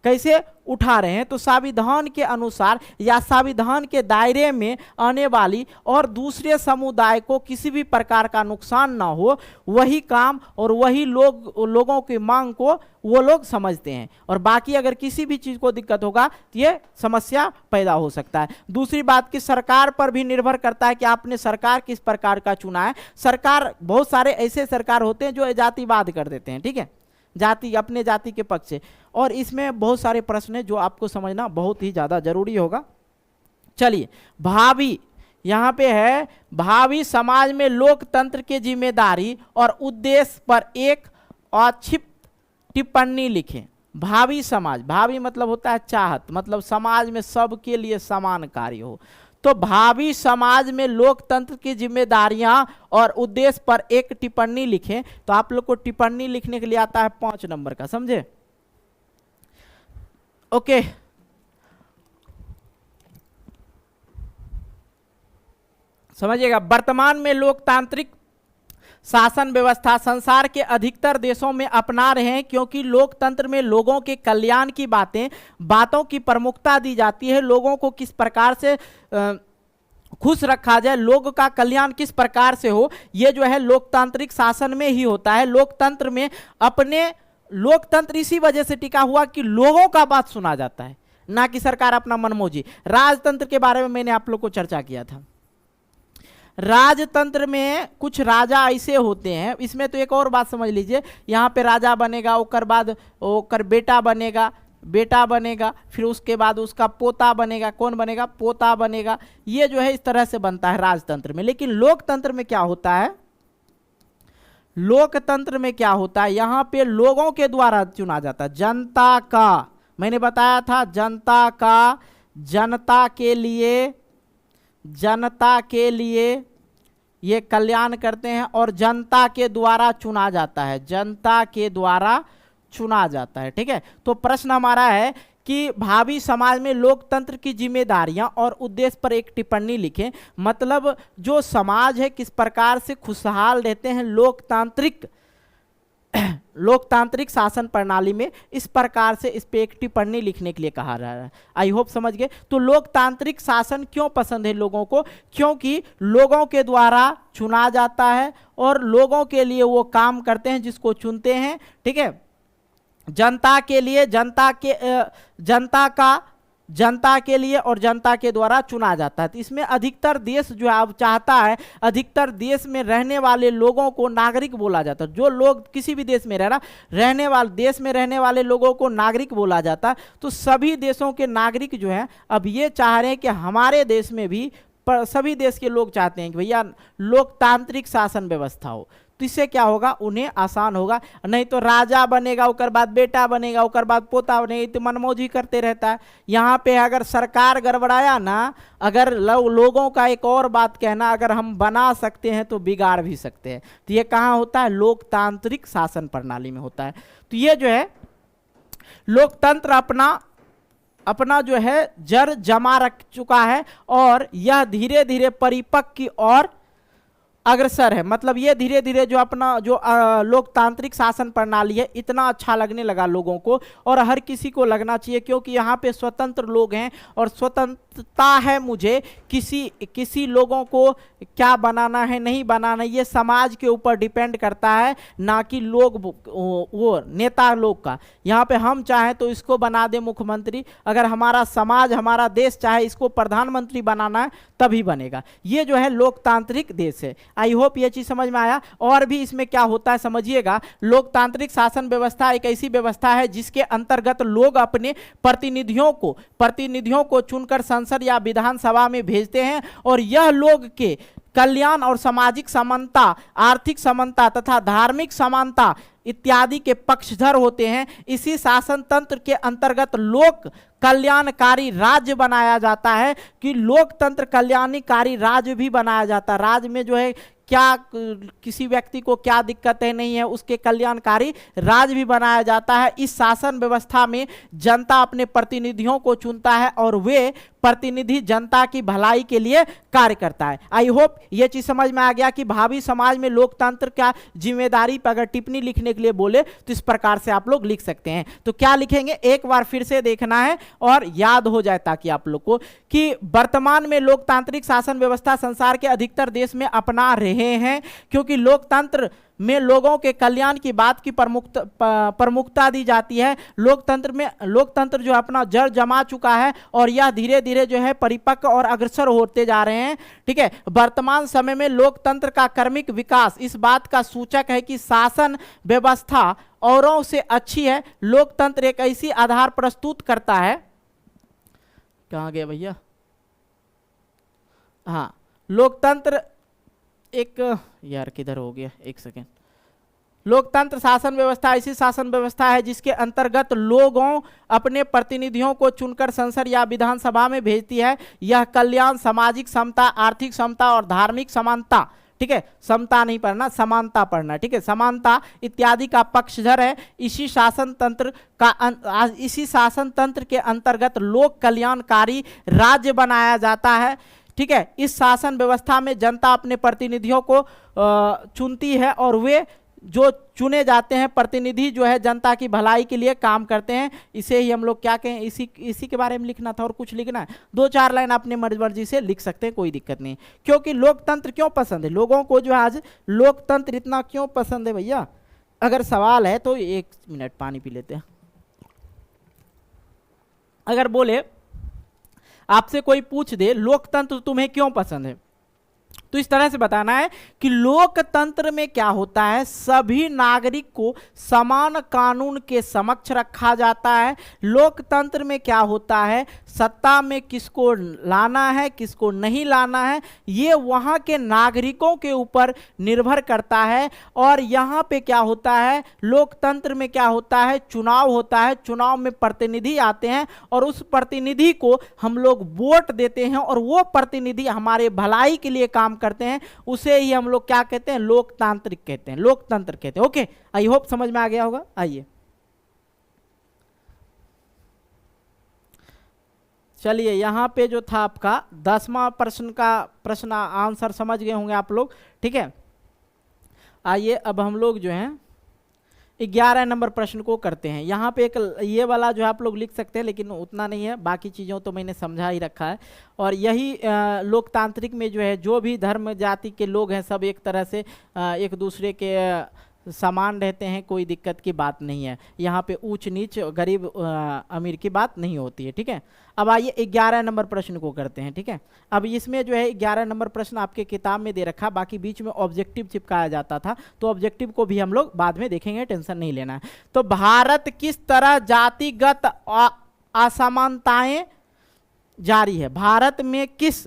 कैसे उठा रहे हैं, तो संविधान के अनुसार या संविधान के दायरे में आने वाली और दूसरे समुदाय को किसी भी प्रकार का नुकसान ना हो, वही काम और वही लोगों की मांग को वो लोग समझते हैं। और बाकी अगर किसी भी चीज को दिक्कत होगा तो ये समस्या पैदा हो सकता है। दूसरी बात कि सरकार पर भी निर्भर करता है कि आपने सरकार किस प्रकार का चुना है। सरकार, बहुत सारे ऐसे सरकार होते हैं जो जातिवाद कर देते हैं, ठीक है, जाति, अपने जाति के पक्ष से, और इसमें बहुत सारे प्रश्न हैं जो आपको समझना बहुत ही ज्यादा जरूरी होगा। चलिए, भावी यहां पे है, भावी समाज में लोकतंत्र के जिम्मेदारी और उद्देश्य पर एक औक्षिप्त टिप्पणी लिखें। भावी समाज, भावी मतलब होता है चाहत, मतलब समाज में सबके लिए समान कार्य हो। तो भावी समाज में लोकतंत्र की जिम्मेदारियां और उद्देश्य पर एक टिप्पणी लिखें। तो आप लोग को टिप्पणी लिखने के लिए आता है 5 नंबर का, समझे? ओके, समझिएगा। वर्तमान में लोकतांत्रिक शासन व्यवस्था संसार के अधिकतर देशों में अपना रहे हैं, क्योंकि लोकतंत्र में लोगों के कल्याण की बातों की प्रमुखता दी जाती है। लोगों को किस प्रकार से खुश रखा जाए, लोग का कल्याण किस प्रकार से हो, ये जो है लोकतांत्रिक शासन में ही होता है। लोकतंत्र इसी वजह से टिका हुआ कि लोगों का बात सुना जाता है, ना कि सरकार अपना मनमौजी। राजतंत्र के बारे में मैंने आप लोग को चर्चा किया था। राजतंत्र में कुछ राजा ऐसे होते हैं, इसमें तो एक और बात समझ लीजिए, यहाँ पे राजा बनेगा, ओकर बाद ओकर बेटा बनेगा, फिर उसके बाद उसका पोता बनेगा। कौन बनेगा? पोता बनेगा। ये जो है इस तरह से बनता है राजतंत्र में। लेकिन लोकतंत्र में क्या होता है? लोकतंत्र में क्या होता है, यहाँ पे लोगों के द्वारा चुना जाता है। जनता का, मैंने बताया था, जनता का, जनता के लिए ये कल्याण करते हैं और जनता के द्वारा चुना जाता है, जनता के द्वारा चुना जाता है, ठीक है। तो प्रश्न हमारा है कि भावी समाज में लोकतंत्र की जिम्मेदारियां और उद्देश्य पर एक टिप्पणी लिखें। मतलब जो समाज है किस प्रकार से खुशहाल रहते हैं लोकतांत्रिक शासन प्रणाली में, इस प्रकार से इस पे एक टिप्पणी लिखने के लिए कहा जा रहा है। आई होप समझ गए। तो लोकतांत्रिक शासन क्यों पसंद है लोगों को? क्योंकि लोगों के द्वारा चुना जाता है और लोगों के लिए वो काम करते हैं जिसको चुनते हैं, ठीक है। जनता के लिए, जनता के लिए और जनता के द्वारा चुना जाता है। तो इसमें अधिकतर देश जो अब चाहता है, अधिकतर देश में रहने वाले लोगों को नागरिक बोला जाता है। जो लोग किसी भी देश में देश में रहने वाले लोगों को नागरिक बोला जाता है। तो सभी देशों के नागरिक जो हैं अब ये चाह रहे हैं कि हमारे देश में भी, सभी देश के लोग चाहते हैं कि भैया लोकतांत्रिक शासन व्यवस्था हो। तो इससे क्या होगा, उन्हें आसान होगा। नहीं तो राजा बनेगा, उसके बाद बेटा बनेगा, उसके बाद पोता बनेगा, तो मनमौजी करते रहता है। यहाँ पे अगर सरकार गड़बड़ाया ना, अगर लोगों का एक और बात कहना, अगर हम बना सकते हैं तो बिगाड़ भी सकते हैं। तो ये कहाँ होता है? लोकतांत्रिक शासन प्रणाली में होता है। तो ये जो है लोकतंत्र अपना जो है जड़ जमा रख चुका है और यह धीरे धीरे परिपक्व की ओर अग्रसर है। मतलब ये धीरे धीरे जो लोकतांत्रिक शासन प्रणाली है, इतना अच्छा लगने लगा लोगों को, और हर किसी को लगना चाहिए, क्योंकि यहाँ पे स्वतंत्र लोग हैं और स्वतंत्रता है। मुझे किसी लोगों को क्या बनाना है, नहीं बनाना, ये समाज के ऊपर डिपेंड करता है, ना कि वो नेता लोग का। यहाँ पे हम चाहें तो इसको बना दे मुख्यमंत्री, अगर हमारा समाज, हमारा देश चाहे इसको प्रधानमंत्री बनाना है तभी बनेगा। ये जो है लोकतांत्रिक देश है। आई होप ये चीज समझ में आया। और भी इसमें क्या होता है समझिएगा। लोकतांत्रिक शासन व्यवस्था एक ऐसी व्यवस्था है जिसके अंतर्गत लोग अपने प्रतिनिधियों को चुनकर संसद या विधानसभा में भेजते हैं, और यह लोग के कल्याण और सामाजिक समानता, आर्थिक समानता तथा धार्मिक समानता इत्यादि के पक्षधर होते हैं। इसी शासन तंत्र के अंतर्गत लोक कल्याणकारी राज्य बनाया जाता है कि लोकतंत्र कल्याणकारी राज्य भी बनाया जाता है। राज्य में जो है क्या किसी व्यक्ति को क्या दिक्कतें नहीं है, उसके कल्याणकारी राज्य भी बनाया जाता है। इस शासन व्यवस्था में जनता अपने प्रतिनिधियों को चुनता है और वे प्रतिनिधि जनता की भलाई के लिए कार्य करता है। आई होप ये चीज समझ में आ गया कि भावी समाज में लोकतंत्र का जिम्मेदारी पर अगर टिप्पणी लिखने के लिए बोले तो इस प्रकार से आप लोग लिख सकते हैं। तो क्या लिखेंगे, एक बार फिर से देखना है और याद हो जाए ताकि आप लोग को कि वर्तमान में लोकतांत्रिक शासन व्यवस्था संसार के अधिकतर देश में अपना रहे हैं, क्योंकि लोकतंत्र में लोगों के कल्याण की बात की प्रमुखता दी जाती है। लोकतंत्र जो अपना जड़ जमा चुका है और यह धीरे धीरे जो है परिपक्व और अग्रसर होते जा रहे हैं। ठीक है, वर्तमान समय में लोकतंत्र का क्रमिक विकास इस बात का सूचक है कि शासन व्यवस्था औरों से अच्छी है। लोकतंत्र एक ऐसी आधार प्रस्तुत करता है, कहाँ गए भैया, हाँ, लोकतंत्र एक, यार किधर हो गया, एक सेकेंड। लोकतंत्र शासन व्यवस्था ऐसी शासन व्यवस्था है जिसके अंतर्गत लोगों अपने प्रतिनिधियों को चुनकर संसद या विधानसभा में भेजती है। यह कल्याण, सामाजिक समता, आर्थिक समता और धार्मिक समानता, ठीक है, समता नहीं पढ़ना, समानता पढ़ना, ठीक है, समानता इत्यादि का पक्षधर है। इसी शासन तंत्र के अंतर्गत लोक कल्याणकारी राज्य बनाया जाता है। ठीक है, इस शासन व्यवस्था में जनता अपने प्रतिनिधियों को चुनती है और वे जो चुने जाते हैं प्रतिनिधि जो है जनता की भलाई के लिए काम करते हैं। इसे ही हम लोग क्या कहें, इसी के बारे में लिखना था और कुछ लिखना है, 2-4 लाइन अपनी मर्जी से लिख सकते हैं, कोई दिक्कत नहीं। क्योंकि लोकतंत्र क्यों पसंद है लोगों को, जो आज लोकतंत्र इतना क्यों पसंद है भैया, अगर सवाल है तो 1 मिनट पानी पी लेते हैं। अगर बोले आपसे कोई पूछ दे लोकतंत्र तुम्हें क्यों पसंद है, तो इस तरह से बताना है कि लोकतंत्र में क्या होता है, सभी नागरिक को समान कानून के समक्ष रखा जाता है। लोकतंत्र में क्या होता है, सत्ता में किसको लाना है किसको नहीं लाना है ये वहाँ के नागरिकों के ऊपर निर्भर करता है। और यहाँ पे क्या होता है, लोकतंत्र में क्या होता है, चुनाव होता है, चुनाव में प्रतिनिधि आते हैं और उस प्रतिनिधि को हम लोग वोट देते हैं और वो प्रतिनिधि हमारे भलाई के लिए काम करते हैं, उसे ही हम लोग क्या कहते हैं, लोकतांत्रिक कहते हैं, लोकतंत्र कहते हैं। ओके, आई होप समझ में आ गया होगा। आइए चलिए, यहां पे जो था आपका 10वां प्रश्न आंसर समझ गए होंगे आप लोग, ठीक है। आइए अब हम लोग जो हैं 11 नंबर प्रश्न को करते हैं। यहाँ पे एक ये वाला जो है आप लोग लिख सकते हैं, लेकिन उतना नहीं है, बाकी चीज़ों तो मैंने समझा ही रखा है। और यही लोकतांत्रिक में जो है जो भी धर्म जाति के लोग हैं सब एक तरह से एक दूसरे के समान रहते हैं, कोई दिक्कत की बात नहीं है। यहाँ पे ऊंच नीच गरीब अमीर की बात नहीं होती है, ठीक है। अब आइए 11 नंबर प्रश्न को करते हैं, ठीक है। अब इसमें जो है 11 नंबर प्रश्न आपके किताब में दे रखा, बाकी बीच में ऑब्जेक्टिव चिपकाया जाता था, तो ऑब्जेक्टिव को भी हम लोग बाद में देखेंगे, टेंशन नहीं लेना है। तो भारत किस तरह जातिगत असमानताएं जारी है, भारत में किस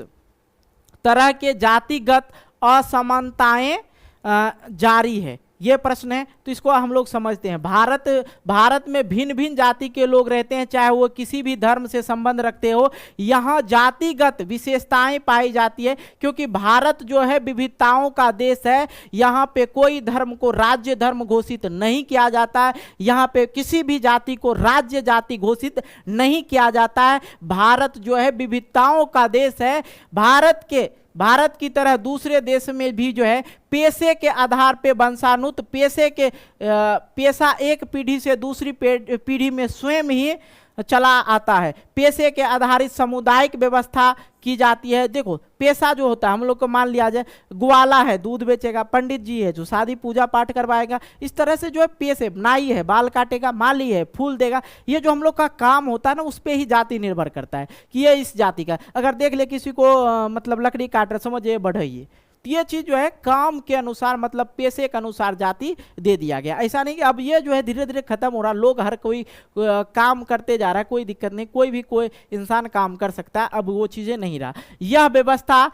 तरह के जातिगत असमानताएं जारी है, ये प्रश्न है। तो इसको हम लोग समझते हैं। भारत में भिन्न भिन्न जाति के लोग रहते हैं, चाहे वो किसी भी धर्म से संबंध रखते हो, यहाँ जातिगत विशेषताएं पाई जाती है, क्योंकि भारत जो है विविधताओं का देश है। यहाँ पे कोई धर्म को राज्य धर्म घोषित नहीं किया जाता है, यहाँ पे किसी भी जाति को राज्य जाति घोषित नहीं किया जाता है। भारत जो है विविधताओं का देश है। भारत की तरह दूसरे देश में भी जो है पेशे के आधार पे वंशानुत पेशा एक पीढ़ी से दूसरी पीढ़ी में स्वयं ही चला आता है। पेशे के आधारित सामुदायिक व्यवस्था की जाती है। देखो पेशा जो होता है, हम लोग को मान लिया जाए ग्वाला है दूध बेचेगा, पंडित जी है जो शादी पूजा पाठ करवाएगा, इस तरह से जो है पेशे, नाई है बाल काटेगा, माली है फूल देगा, ये जो हम लोग का काम होता है ना उस पर ही जाति निर्भर करता है कि ये इस जाति का। अगर देख ले किसी को मतलब लकड़ी काट रहे, समझ ये बढ़ई, ये चीज जो है काम के अनुसार मतलब पेशे के अनुसार जाति दे दिया गया। ऐसा नहीं कि अब ये जो है धीरे धीरे खत्म हो रहा, लोग हर कोई काम करते जा रहा है, कोई दिक्कत नहीं, कोई इंसान काम कर सकता है, अब वो चीजें नहीं रहा। यह व्यवस्था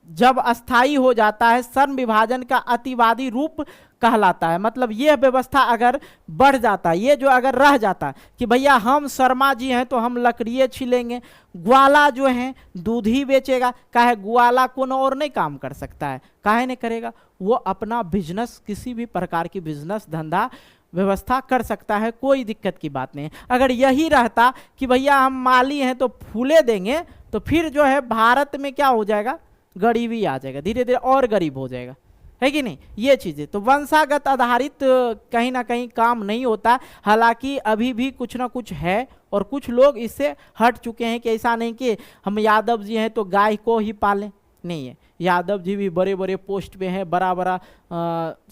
जब अस्थाई हो जाता है श्रम विभाजन का अतिवादी रूप कहलाता है। मतलब यह व्यवस्था अगर बढ़ जाता है, ये जो अगर रह जाता कि भैया हम शर्मा जी हैं तो हम लकड़िए छिलेंगे, ग्वाला जो है दूध ही बेचेगा, काहे ग्वाला कौन और नहीं काम कर सकता है, काहे नहीं करेगा, वो अपना बिजनेस किसी भी प्रकार की बिजनेस धंधा व्यवस्था कर सकता है, कोई दिक्कत की बात नहीं। अगर यही रहता कि भैया हम माली हैं तो फूले देंगे, तो फिर जो है भारत में क्या हो जाएगा, गरीबी आ जाएगा, धीरे धीरे और गरीब हो जाएगा, है कि नहीं। ये चीज़ें तो वंशागत आधारित कहीं ना कहीं काम नहीं होता। हालांकि अभी भी कुछ ना कुछ है और कुछ लोग इससे हट चुके हैं कि ऐसा नहीं कि हम यादव जी हैं तो गाय को ही पालें, नहीं है। यादव जी भी बड़े बड़े पोस्ट पे हैं, बड़ा बड़ा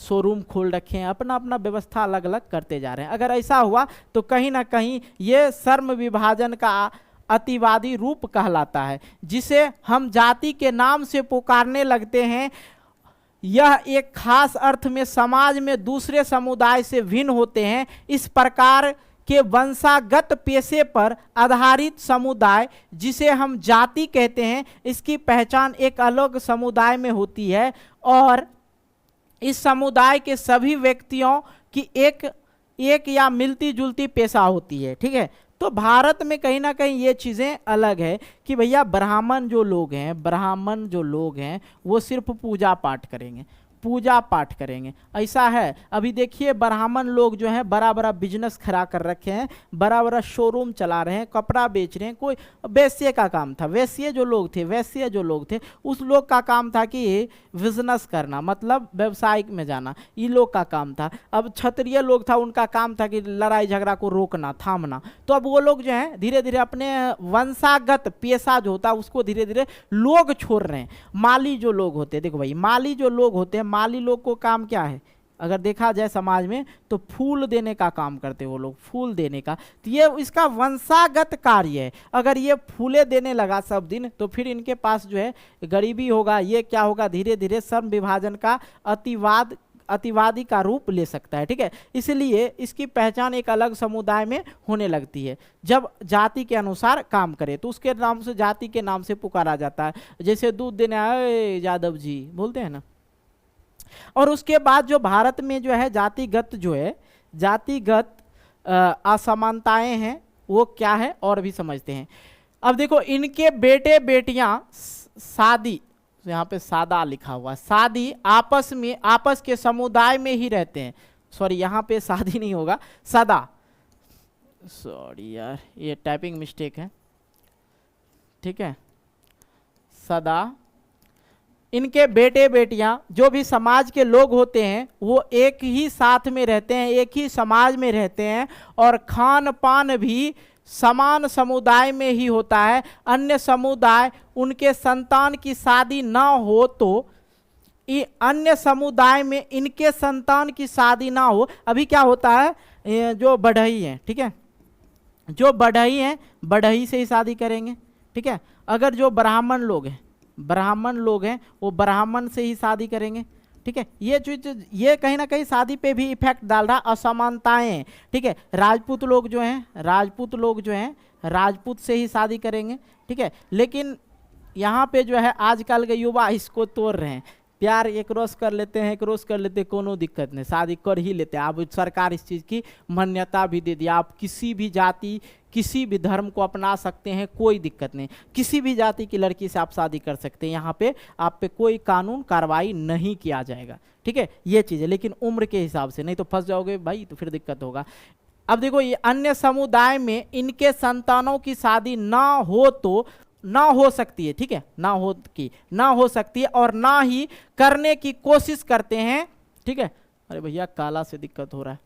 शोरूम खोल रखे हैं, अपना अपना व्यवस्था अलग अलग करते जा रहे हैं। अगर ऐसा हुआ तो कहीं ना कहीं ये श्रम विभाजन का अतिवादी रूप कहलाता है, जिसे हम जाति के नाम से पुकारने लगते हैं। यह एक खास अर्थ में समाज में दूसरे समुदाय से भिन्न होते हैं। इस प्रकार के वंशागत पेशे पर आधारित समुदाय, जिसे हम जाति कहते हैं, इसकी पहचान एक अलग समुदाय में होती है और इस समुदाय के सभी व्यक्तियों की एक या मिलती जुलती पेशा होती है, ठीक है। तो भारत में कहीं ना कहीं ये चीज़ें अलग है कि भैया ब्राह्मण जो लोग हैं वो सिर्फ पूजा पाठ करेंगे, ऐसा है। अभी देखिए ब्राह्मण लोग जो हैं बड़ा बड़ा बिजनेस खड़ा कर रखे हैं, बड़ा बड़ा शोरूम चला रहे हैं, कपड़ा बेच रहे हैं। कोई वैश्य का काम था, वैश्य जो लोग थे उस लोग का काम था कि बिजनेस करना, मतलब व्यवसायिक में जाना, ये लोग का काम था। अब क्षत्रिय लोग था, उनका काम था कि लड़ाई झगड़ा को रोकना, थामना। तो अब वो लोग जो हैं धीरे धीरे अपने वंशागत पेशा जो होता है उसको धीरे धीरे लोग छोड़ रहे हैं। माली जो लोग होते हैं, देखो भाई माली जो लोग होते हैं, माली लोग को काम क्या है, अगर देखा जाए समाज में तो फूल देने का काम करते हैं वो लोग, फूल देने का। तो ये इसका वंशागत कार्य है। अगर ये फूले देने लगा सब दिन तो फिर इनके पास जो है गरीबी होगा। ये क्या होगा, धीरे धीरे श्रम विभाजन का अतिवादी का रूप ले सकता है, ठीक है। इसलिए इसकी पहचान एक अलग समुदाय में होने लगती है। जब जाति के अनुसार काम करे तो उसके नाम से, जाति के नाम से पुकारा जाता है। जैसे दूध देने आए यादव जी बोलते हैं ना। और उसके बाद जो भारत में जो है जातिगत असमानताएं हैं वो क्या है और भी समझते हैं। अब देखो इनके बेटे बेटियां शादी, यहाँ पे सादा लिखा हुआ, शादी आपस के समुदाय में ही रहते हैं। सॉरी यहाँ पे शादी नहीं होगा, सदा, सॉरी यार ये टाइपिंग मिस्टेक है, ठीक है। सदा इनके बेटे बेटियां जो भी समाज के लोग होते हैं वो एक ही साथ में रहते हैं, एक ही समाज में रहते हैं और खान पान भी समान समुदाय में ही होता है। अन्य समुदाय उनके संतान की शादी ना हो तो अन्य समुदाय में इनके संतान की शादी ना हो। अभी क्या होता है, जो बढ़ई हैं, ठीक है, जो बढ़ई हैं बढ़ई से ही शादी करेंगे, ठीक है। अगर जो ब्राह्मण लोग हैं वो ब्राह्मण से ही शादी करेंगे, ठीक है। ये कहीं ना कहीं शादी पे भी इफेक्ट डाल रहा, असमानताएं, ठीक है। राजपूत लोग जो हैं राजपूत से ही शादी करेंगे, ठीक है। लेकिन यहाँ पे जो है आजकल के युवा इसको तोड़ रहे हैं, प्यार एक रोज कर लेते हैं, कोनो दिक्कत नहीं, शादी कर ही लेते हैं। अब सरकार इस चीज़ की मान्यता भी दे दिया, आप किसी भी जाति किसी भी धर्म को अपना सकते हैं, कोई दिक्कत नहीं। किसी भी जाति की लड़की से आप शादी कर सकते हैं, यहाँ पे आप पे कोई कानून कार्रवाई नहीं किया जाएगा, ठीक है। ये चीज़ है, लेकिन उम्र के हिसाब से, नहीं तो फंस जाओगे भाई, तो फिर दिक्कत होगा। अब देखो ये अन्य समुदाय में इनके संतानों की शादी ना हो सकती है, ठीक है, ना हो सकती है और ना ही करने की कोशिश करते हैं, ठीक है। अरे भैया काला से दिक्कत हो रहा है।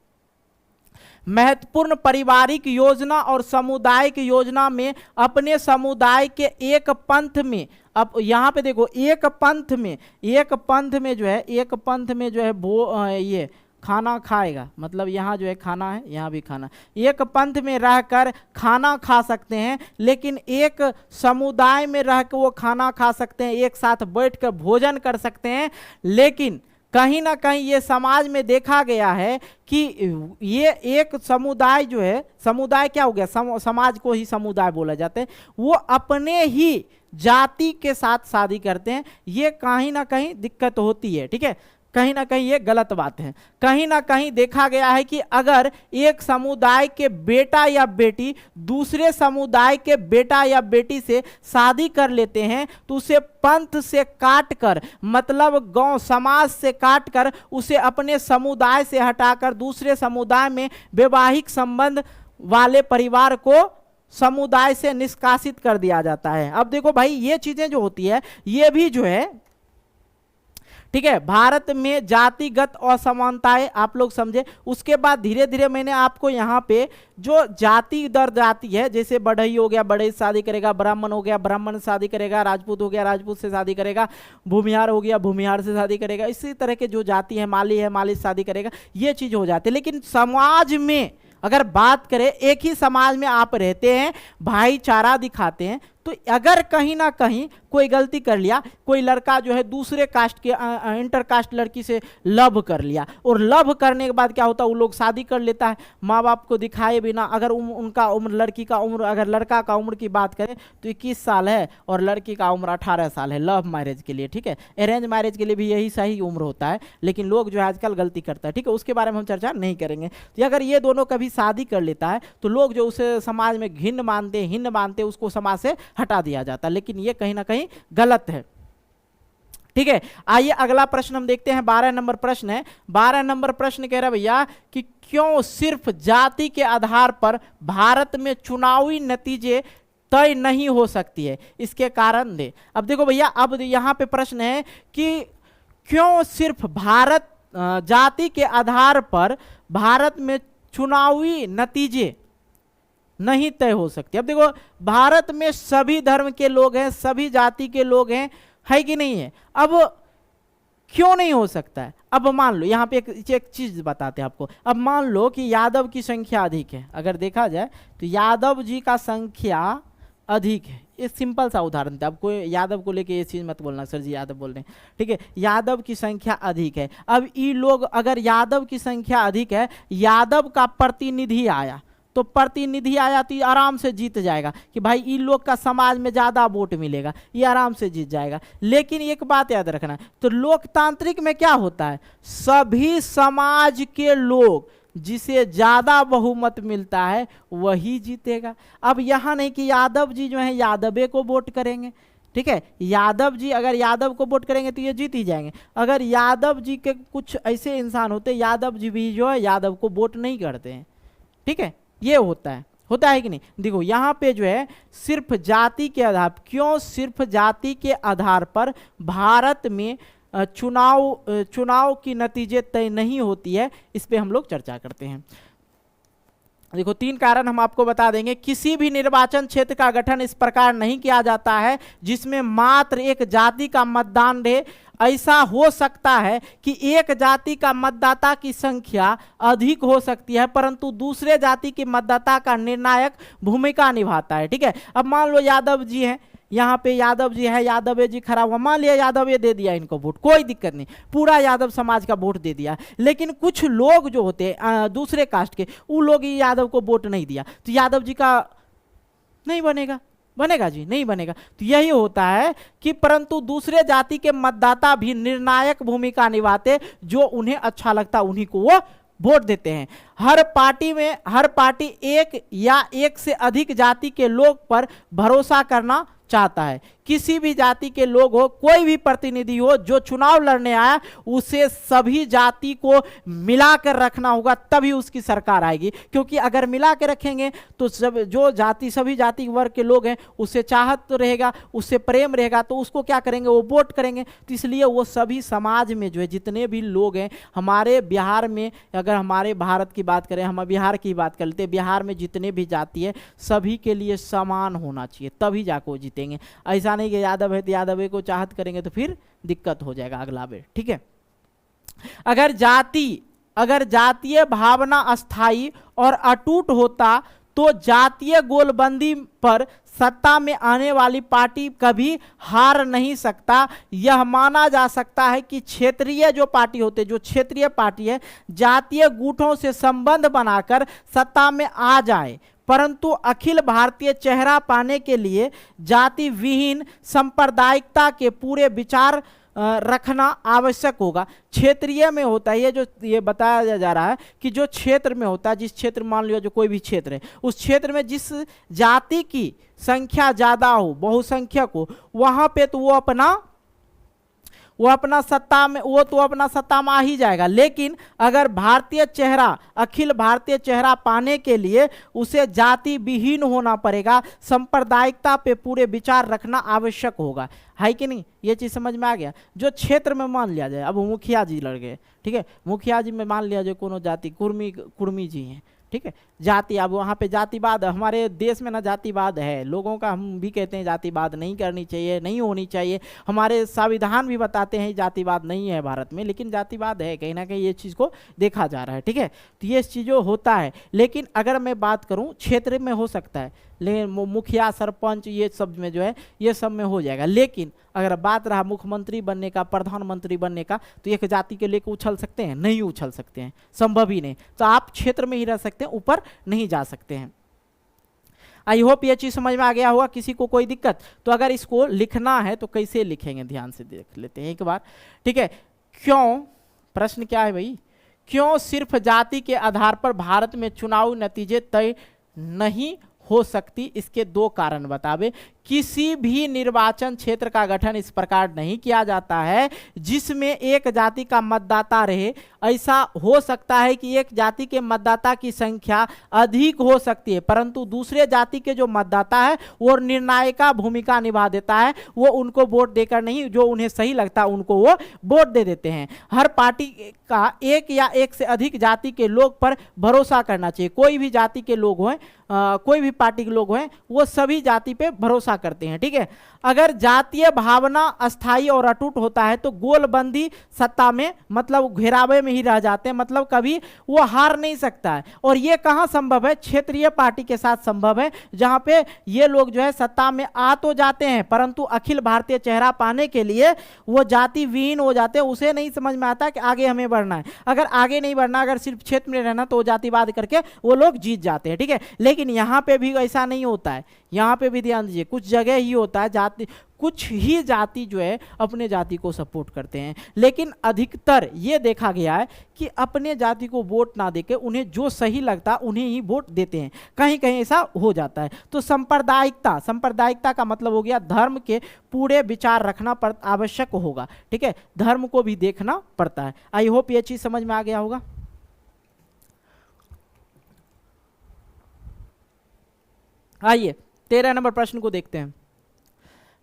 महत्वपूर्ण पारिवारिक योजना और सामुदायिक योजना में अपने समुदाय के एक पंथ में, अब यहाँ पे देखो एक पंथ में जो है ये खाना खाएगा, मतलब यहाँ जो है खाना है, यहाँ भी खाना। एक पंथ में रहकर खाना खा सकते हैं, लेकिन एक समुदाय में रहकर वो खाना खा सकते हैं, एक साथ बैठकर भोजन कर सकते हैं। लेकिन कहीं ना कहीं ये समाज में देखा गया है कि ये एक समुदाय जो है, समुदाय क्या हो गया, समाज को ही समुदाय बोला जाता है, वो अपने ही जाति के साथ शादी करते हैं। ये कहीं ना कहीं दिक्कत होती है, ठीक है, कहीं ना कहीं ये गलत बात है। कहीं ना कहीं देखा गया है कि अगर एक समुदाय के बेटा या बेटी दूसरे समुदाय के बेटा या बेटी से शादी कर लेते हैं तो उसे पंथ से काटकर, मतलब गांव समाज से काटकर, उसे अपने समुदाय से हटाकर दूसरे समुदाय में वैवाहिक संबंध वाले परिवार को समुदाय से निष्कासित कर दिया जाता है। अब देखो भाई ये चीजें जो होती है ये भी जो है, ठीक है, भारत में जातिगत असमानताएं आप लोग समझे। उसके बाद धीरे धीरे मैंने आपको यहाँ पे जो जाति दर जाति है, जैसे बढ़ई हो गया बढ़ई से शादी करेगा, ब्राह्मण हो गया ब्राह्मण से शादी करेगा, राजपूत हो गया राजपूत से शादी करेगा, भूमिहार हो गया भूमिहार से शादी करेगा, इसी तरह के जो जाति है माली से शादी करेगा, ये चीज हो जाती है। लेकिन समाज में अगर बात करें, एक ही समाज में आप रहते हैं, भाईचारा दिखाते हैं, तो अगर कहीं ना कहीं कोई गलती कर लिया, कोई लड़का जो है दूसरे कास्ट के इंटर कास्ट लड़की से लव कर लिया, और लव करने के बाद क्या होता है, वो लोग शादी कर लेता है माँ बाप को दिखाए बिना। अगर उनका उम्र, लड़की का उम्र, अगर लड़का का उम्र की बात करें तो 21 साल है और लड़की का उम्र 18 साल है लव मैरिज के लिए, ठीक है। अरेंज मैरिज के लिए भी यही सही उम्र होता है, लेकिन लोग जो है आजकल गलती करता है, ठीक है, उसके बारे में हम चर्चा नहीं करेंगे। तो अगर ये दोनों कभी शादी कर लेता है तो लोग जो उसे समाज में घिन्न मानते, हिन्न मानते, उसको समाज से हटा दिया जाता है, लेकिन ये कहीं ना कहीं गलत है, ठीक है। आइए अगला प्रश्न हम देखते हैं, 12 नंबर प्रश्न है। 12 नंबर प्रश्न कह रहा है भैया कि क्यों सिर्फ जाति के आधार पर भारत में चुनावी नतीजे तय नहीं हो सकती है, इसके कारण दे। अब देखो भैया, अब यहां पे प्रश्न है कि क्यों सिर्फ भारत जाति के आधार पर भारत में चुनावी नतीजे नहीं तय हो सकती। अब देखो, भारत में सभी धर्म के लोग हैं, सभी जाति के लोग हैं, है कि नहीं है। अब क्यों नहीं हो सकता है? अब मान लो यहाँ पे एक चीज बताते हैं आपको। अब मान लो कि यादव की संख्या अधिक है, अगर देखा जाए तो यादव जी का संख्या अधिक है। ये सिंपल सा उदाहरण था, आपको यादव को लेके ये चीज मत बोलना सर जी यादव बोल रहे हैं, ठीक है। यादव की संख्या अधिक है। अब ये लोग, अगर यादव की संख्या अधिक है, यादव का प्रतिनिधि आया, तो प्रतिनिधि आया तो आराम से जीत जाएगा कि भाई इन लोग का समाज में ज्यादा वोट मिलेगा, ये आराम से जीत जाएगा। लेकिन एक बात याद रखना, तो लोकतांत्रिक में क्या होता है, सभी समाज के लोग, जिसे ज्यादा बहुमत मिलता है वही जीतेगा। अब यहां नहीं कि यादव जी जो है यादवे को वोट करेंगे, ठीक है, यादव जी अगर यादव को वोट करेंगे तो ये जीत ही जाएंगे। अगर यादव जी के कुछ ऐसे इंसान होते, यादव जी भी जो है यादव को वोट नहीं करते हैं, ठीक है, ये होता है कि नहीं। देखो यहाँ पे जो है सिर्फ जाति के आधार, क्यों सिर्फ जाति के आधार पर भारत में चुनाव की नतीजे तय नहीं होती है, इस पे हम लोग चर्चा करते हैं। देखो 3 कारण हम आपको बता देंगे। किसी भी निर्वाचन क्षेत्र का गठन इस प्रकार नहीं किया जाता है जिसमें मात्र एक जाति का मतदान रहे। ऐसा हो सकता है कि एक जाति का मतदाता की संख्या अधिक हो सकती है, परंतु दूसरे जाति के मतदाता का निर्णायक भूमिका निभाता है, ठीक है। अब मान लो यादव जी हैं, यहाँ पे यादव जी है, यादव जी खड़ा हुआ, मान लिया यादव ये दे दिया इनको वोट, कोई दिक्कत नहीं, पूरा यादव समाज का वोट दे दिया। लेकिन कुछ लोग जो होते दूसरे कास्ट के, उन लोग यादव को वोट नहीं दिया, तो यादव जी का नहीं बनेगा जी, नहीं बनेगा। तो यही होता है कि परंतु दूसरे जाति के मतदाता भी निर्णायक भूमिका निभाते, जो उन्हें अच्छा लगता उन्हीं को वो वोट देते हैं। हर पार्टी एक या एक से अधिक जाति के लोग पर भरोसा करना चाहता है। किसी भी जाति के लोग हो, कोई भी प्रतिनिधि हो जो चुनाव लड़ने आया, उसे सभी जाति को मिलाकर रखना होगा, तभी उसकी सरकार आएगी। क्योंकि अगर मिला के रखेंगे तो जो जाति, सभी जाति वर्ग के लोग हैं, उससे चाहत तो रहेगा, उससे प्रेम रहेगा, तो उसको क्या करेंगे, वो वोट करेंगे। तो इसलिए वो सभी समाज में जो है जितने भी लोग हैं, हमारे बिहार में, अगर हमारे भारत की बात करें, हम बिहार की बात कर लेते हैं, बिहार में जितने भी जाति है सभी के लिए समान होना चाहिए, तभी जाकर वो जीतेंगे। ऐसा नहीं कि यादव है तो यादव को चाहत करेंगे तो फिर दिक्कत हो जाएगा अगला बेर, ठीक है। अगर जातीय भावना अस्थाई और अटूट होता तो जातीय गोलबंदी पर सत्ता में आने वाली पार्टी कभी हार नहीं सकता। यह माना जा सकता है कि क्षेत्रीय जो पार्टी होते, जो क्षेत्रीय पार्टी है, जातीय गुटों से संबंध बनाकर सत्ता में आ जाए, परंतु अखिल भारतीय चेहरा पाने के लिए जाति विहीन सांप्रदायिकता के पूरे विचार रखना आवश्यक होगा। क्षेत्रीय में होता है, ये बताया जा रहा है कि जो क्षेत्र में होता है, जिस क्षेत्र, मान लियो जो कोई भी क्षेत्र है, उस क्षेत्र में जिस जाति की संख्या ज्यादा हो, बहुसंख्यक हो, वहां पे तो वो वो अपना सत्ता में, वो तो अपना सत्ता में आ ही जाएगा, लेकिन अगर भारतीय चेहरा, अखिल भारतीय चेहरा पाने के लिए उसे जाति विहीन होना पड़ेगा, सांप्रदायिकता पे पूरे विचार रखना आवश्यक होगा, है कि नहीं? ये चीज समझ में आ गया। जो क्षेत्र में मान लिया जाए, अब मुखिया जी लड़ गए, ठीक है, मुखिया जी में मान लिया जाए कोनो जाति, कुर्मी जी हैं, ठीक है, जाति, अब वहाँ पे जातिवाद, हमारे देश में ना जातिवाद है, लोगों का हम भी कहते हैं जातिवाद नहीं करनी चाहिए, नहीं होनी चाहिए, हमारे संविधान भी बताते हैं जातिवाद नहीं है भारत में, लेकिन जातिवाद है, कहीं ना कहीं ये चीज़ को देखा जा रहा है, ठीक है। तो ये चीज़ों होता है, लेकिन अगर मैं बात करूँ क्षेत्र में हो सकता है, लेकिन मुखिया सरपंच ये सब में जो है ये सब में हो जाएगा, लेकिन अगर बात रहा मुख्यमंत्री बनने का, प्रधानमंत्री बनने का, तो एक जाति के लेकर उछल सकते हैं? नहीं उछल सकते हैं, संभव ही नहीं। तो आप क्षेत्र में ही रह सकते हैं, ऊपर नहीं जा सकते हैं। आई होप ये चीज समझ में आ गया होगा। किसी को कोई दिक्कत? तो अगर इसको लिखना है तो कैसे लिखेंगे, ध्यान से देख लेते हैं एक बार, ठीक है। क्यों, प्रश्न क्या है भाई, क्यों सिर्फ जाति के आधार पर भारत में चुनाव नतीजे तय नहीं हो सकती? इसके दो कारण बतावे। किसी भी निर्वाचन क्षेत्र का गठन इस प्रकार नहीं किया जाता है जिसमें एक जाति का मतदाता रहे। ऐसा हो सकता है कि एक जाति के मतदाता की संख्या अधिक हो सकती है, परंतु दूसरे जाति के जो मतदाता है वो निर्णायक भूमिका निभा देता है, वो उनको वोट देकर नहीं, जो उन्हें सही लगता है उनको वो वोट दे देते हैं। हर पार्टी का एक या एक से अधिक जाति के लोग पर भरोसा करना चाहिए। कोई भी जाति के लोग हों, कोई भी पार्टी के लोग हैं, वो सभी जाति पे भरोसा करते हैं, ठीक है। अगर जातीय भावना अस्थाई और अटूट होता है तो गोलबंदी सत्ता में, मतलब घेरावे में ही रह जाते हैं, मतलब कभी वो हार नहीं सकता है। और ये कहाँ संभव है? क्षेत्रीय पार्टी के साथ संभव है, जहां पे ये लोग जो है सत्ता में आ तो जाते हैं, परंतु अखिल भारतीय चेहरा पाने के लिए वो जाति विहीन हो जाते हैं। उसे नहीं समझ में आता कि आगे हमें बढ़ना है। अगर आगे नहीं बढ़ना, अगर सिर्फ क्षेत्र में रहना, तो वो जातिवाद करके वो लोग जीत जाते हैं, ठीक है। लेकिन यहाँ पे भी ऐसा नहीं होता है, यहाँ पे भी ध्यान दीजिए, कुछ जगह ही होता है जाति, कुछ ही जाति जो है अपने जाति को सपोर्ट करते हैं, लेकिन अधिकतर ये देखा गया है कि अपने जाति को वोट ना देके उन्हें जो सही लगता उन्हें ही वोट देते हैं। कहीं कहीं ऐसा हो जाता है। तो सांप्रदायिकता, सांप्रदायिकता का मतलब हो गया धर्म के पूरे विचार रखना आवश्यक होगा, ठीक है, धर्म को भी देखना पड़ता है। आई होप ये चीज समझ में आ गया होगा। आइए 13 नंबर प्रश्न को देखते हैं।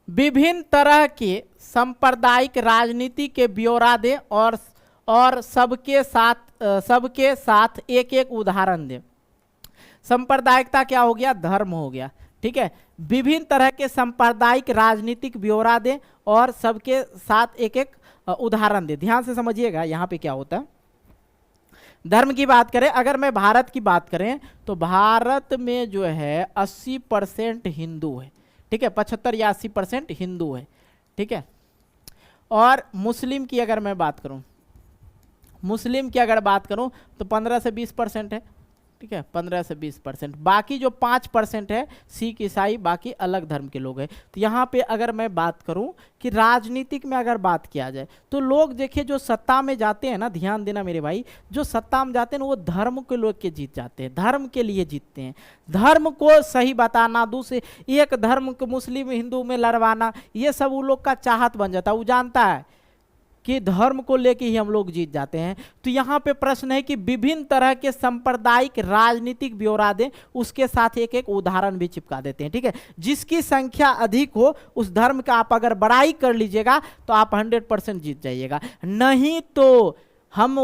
विभिन्न तरह के सांप्रदायिक राजनीति के ब्यौरा दे और सबके साथ एक एक उदाहरण दे। सांप्रदायिकता क्या हो गया? धर्म हो गया, ठीक है। विभिन्न तरह के सांप्रदायिक राजनीतिक ब्यौरा दे और सबके साथ एक एक उदाहरण दे। ध्यान से समझिएगा यहाँ पे क्या होता है। धर्म की बात करें, अगर मैं भारत की बात करें तो भारत में जो है 80% हिंदू है, ठीक है, 75 या 80% हिंदू है, ठीक है। और मुस्लिम की अगर मैं बात करूं, मुस्लिम की अगर बात करूं तो 15 से 20% है, ठीक है, 15 से 20%। बाकी जो 5% है सिख ईसाई, बाकी अलग धर्म के लोग हैं। तो यहाँ पे अगर मैं बात करूँ कि राजनीतिक में अगर बात किया जाए तो लोग देखिए जो सत्ता में जाते हैं ना, ध्यान देना मेरे भाई, जो सत्ता में जाते हैं ना वो धर्म के लोग के जीत जाते हैं, धर्म के लिए जीतते हैं। धर्म को सही बताना, दूसरे एक धर्म को मुस्लिम हिंदू में लड़वाना, ये सब वो लोग का चाहत बन जाता है। वो जानता है कि धर्म को लेके ही हम लोग जीत जाते हैं। तो यहाँ पे प्रश्न है कि विभिन्न तरह के सांप्रदायिक राजनीतिक ब्यौरा दें, उसके साथ एक एक उदाहरण भी चिपका देते हैं, ठीक है। जिसकी संख्या अधिक हो उस धर्म का आप अगर बड़ाई कर लीजिएगा तो आप 100% जीत जाइएगा। नहीं तो हम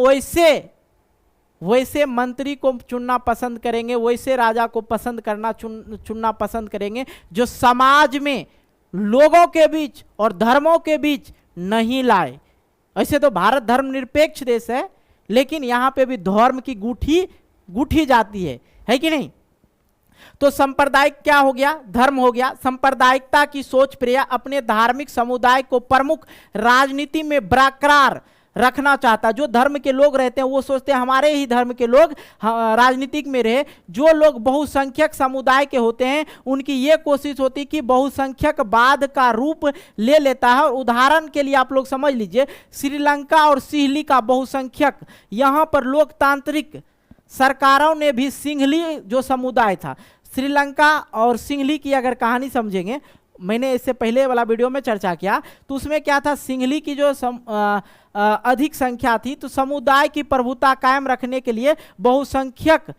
वैसे मंत्री को चुनना पसंद करेंगे, वैसे राजा को पसंद करना चुनना पसंद करेंगे जो समाज में लोगों के बीच और धर्मों के बीच नहीं लाए। ऐसे तो भारत धर्मनिरपेक्ष देश है, लेकिन यहां पे भी धर्म की गुठी जाती है कि नहीं। तो सांप्रदायिक क्या हो गया? धर्म हो गया। सांप्रदायिकता की सोच प्रिय अपने धार्मिक समुदाय को प्रमुख राजनीति में बरकरार रखना चाहता। जो धर्म के लोग रहते हैं वो सोचते हैं हमारे ही धर्म के लोग राजनीतिक में रहे। जो लोग बहुसंख्यक समुदाय के होते हैं उनकी ये कोशिश होती है कि बहुसंख्यकवाद का रूप ले लेता है। और उदाहरण के लिए आप लोग समझ लीजिए, श्रीलंका और सिहली का बहुसंख्यक, यहाँ पर लोकतांत्रिक सरकारों ने भी सिंहली जो समुदाय था, श्रीलंका और सिंहली की अगर कहानी समझेंगे मैंने इससे पहले वाला वीडियो में चर्चा किया, तो उसमें क्या था, सिंहली की जो अधिक संख्या थी, तो समुदाय की प्रभुता कायम रखने के लिए बहुसंख्यक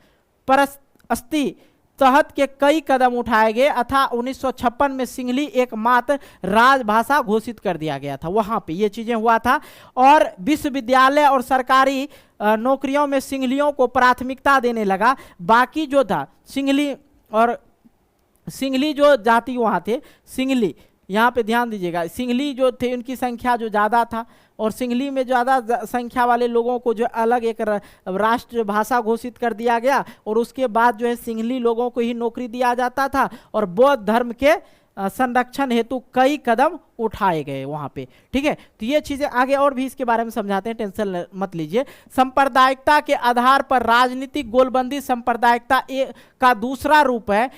परस्ती तहत के कई कदम उठाए गए अथा 1956 में सिंहली एकमात्र राजभाषा घोषित कर दिया गया था। वहां पे ये चीजें हुआ था। और विश्वविद्यालय और सरकारी नौकरियों में सिंहलियों को प्राथमिकता देने लगा। बाकी जो था सिंहली जो जाति वहां थे, सिंहली यहाँ पे ध्यान दीजिएगा, सिंहली जो थे उनकी संख्या जो ज़्यादा था, और सिंहली में ज़्यादा संख्या वाले लोगों को जो अलग एक राष्ट्रभाषा घोषित कर दिया गया, और उसके बाद जो है सिंहली लोगों को ही नौकरी दिया जाता था। और बौद्ध धर्म के संरक्षण हेतु कई कदम उठाए गए वहाँ पे। ठीक है, तो ये चीज़ें आगे और भी इसके बारे में समझाते हैं, टेंशन मत लीजिए। सांप्रदायिकता के आधार पर राजनीतिक गोलबंदी सांप्रदायिकता का दूसरा रूप है।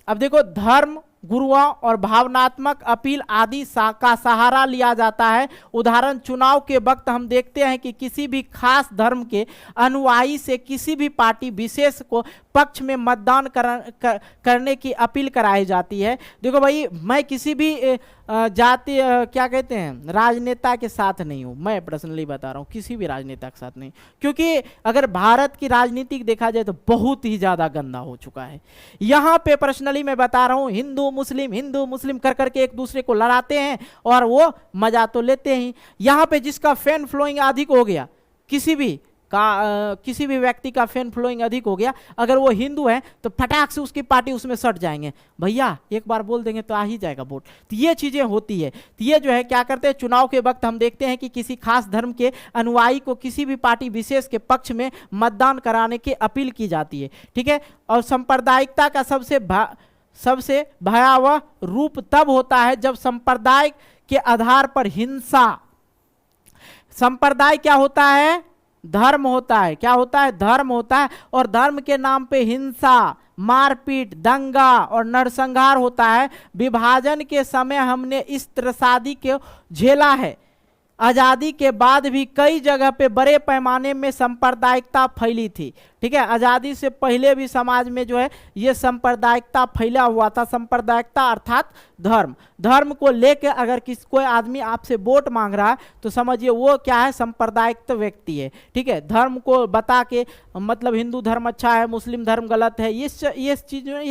अब देखो, धर्म, गुरुओं और भावनात्मक अपील आदि का सहारा लिया जाता है। उदाहरण, चुनाव के वक्त हम देखते हैं कि किसी भी खास धर्म के अनुयायी से किसी भी पार्टी विशेष को पक्ष में मतदान करने की अपील कराई जाती है। देखो भाई, मैं किसी भी जाति क्या कहते हैं राजनेता के साथ नहीं हूँ, मैं पर्सनली बता रहा हूँ, किसी भी राजनेता के साथ नहीं, क्योंकि अगर भारत की राजनीति देखा जाए तो बहुत ही ज़्यादा गंदा हो चुका है। यहाँ पे पर्सनली मैं बता रहा हूँ, हिंदू मुस्लिम कर करके एक दूसरे को लड़ाते हैं और वो मजा तो लेते हैं। यहाँ पे जिसका फैन फ्लोइंग अधिक हो गया, किसी भी व्यक्ति का फैन फ्लोइंग अधिक हो गया, अगर वो हिंदू है तो फटाक से उसकी पार्टी उसमें सट जाएंगे। भैया एक बार बोल देंगे तो आ ही जाएगा वोट। तो ये चीजें होती है। तो ये जो है क्या करते हैं, चुनाव के वक्त हम देखते हैं कि किसी खास धर्म के अनुयायी को किसी भी पार्टी विशेष के पक्ष में मतदान कराने की अपील की जाती है। ठीक है, और सांप्रदायिकता का सबसे भयावह रूप तब होता है जब संप्रदाय के आधार पर हिंसा, संप्रदाय क्या होता है, धर्म होता है, क्या होता है, धर्म होता है, और धर्म के नाम पे हिंसा, मारपीट, दंगा और नरसंहार होता है। विभाजन के समय हमने इस त्रसादी को झेला है। आज़ादी के बाद भी कई जगह पे बड़े पैमाने में सांप्रदायिकता फैली थी। ठीक है, आज़ादी से पहले भी समाज में जो है ये सांप्रदायिकता फैला हुआ था। सांप्रदायिकता अर्थात धर्म को लेके अगर कोई आदमी आपसे वोट मांग रहा है तो समझिए वो क्या है, सांप्रदायिक व्यक्ति है। ठीक है, धर्म को बता के मतलब हिंदू धर्म अच्छा है, मुस्लिम धर्म गलत है, ये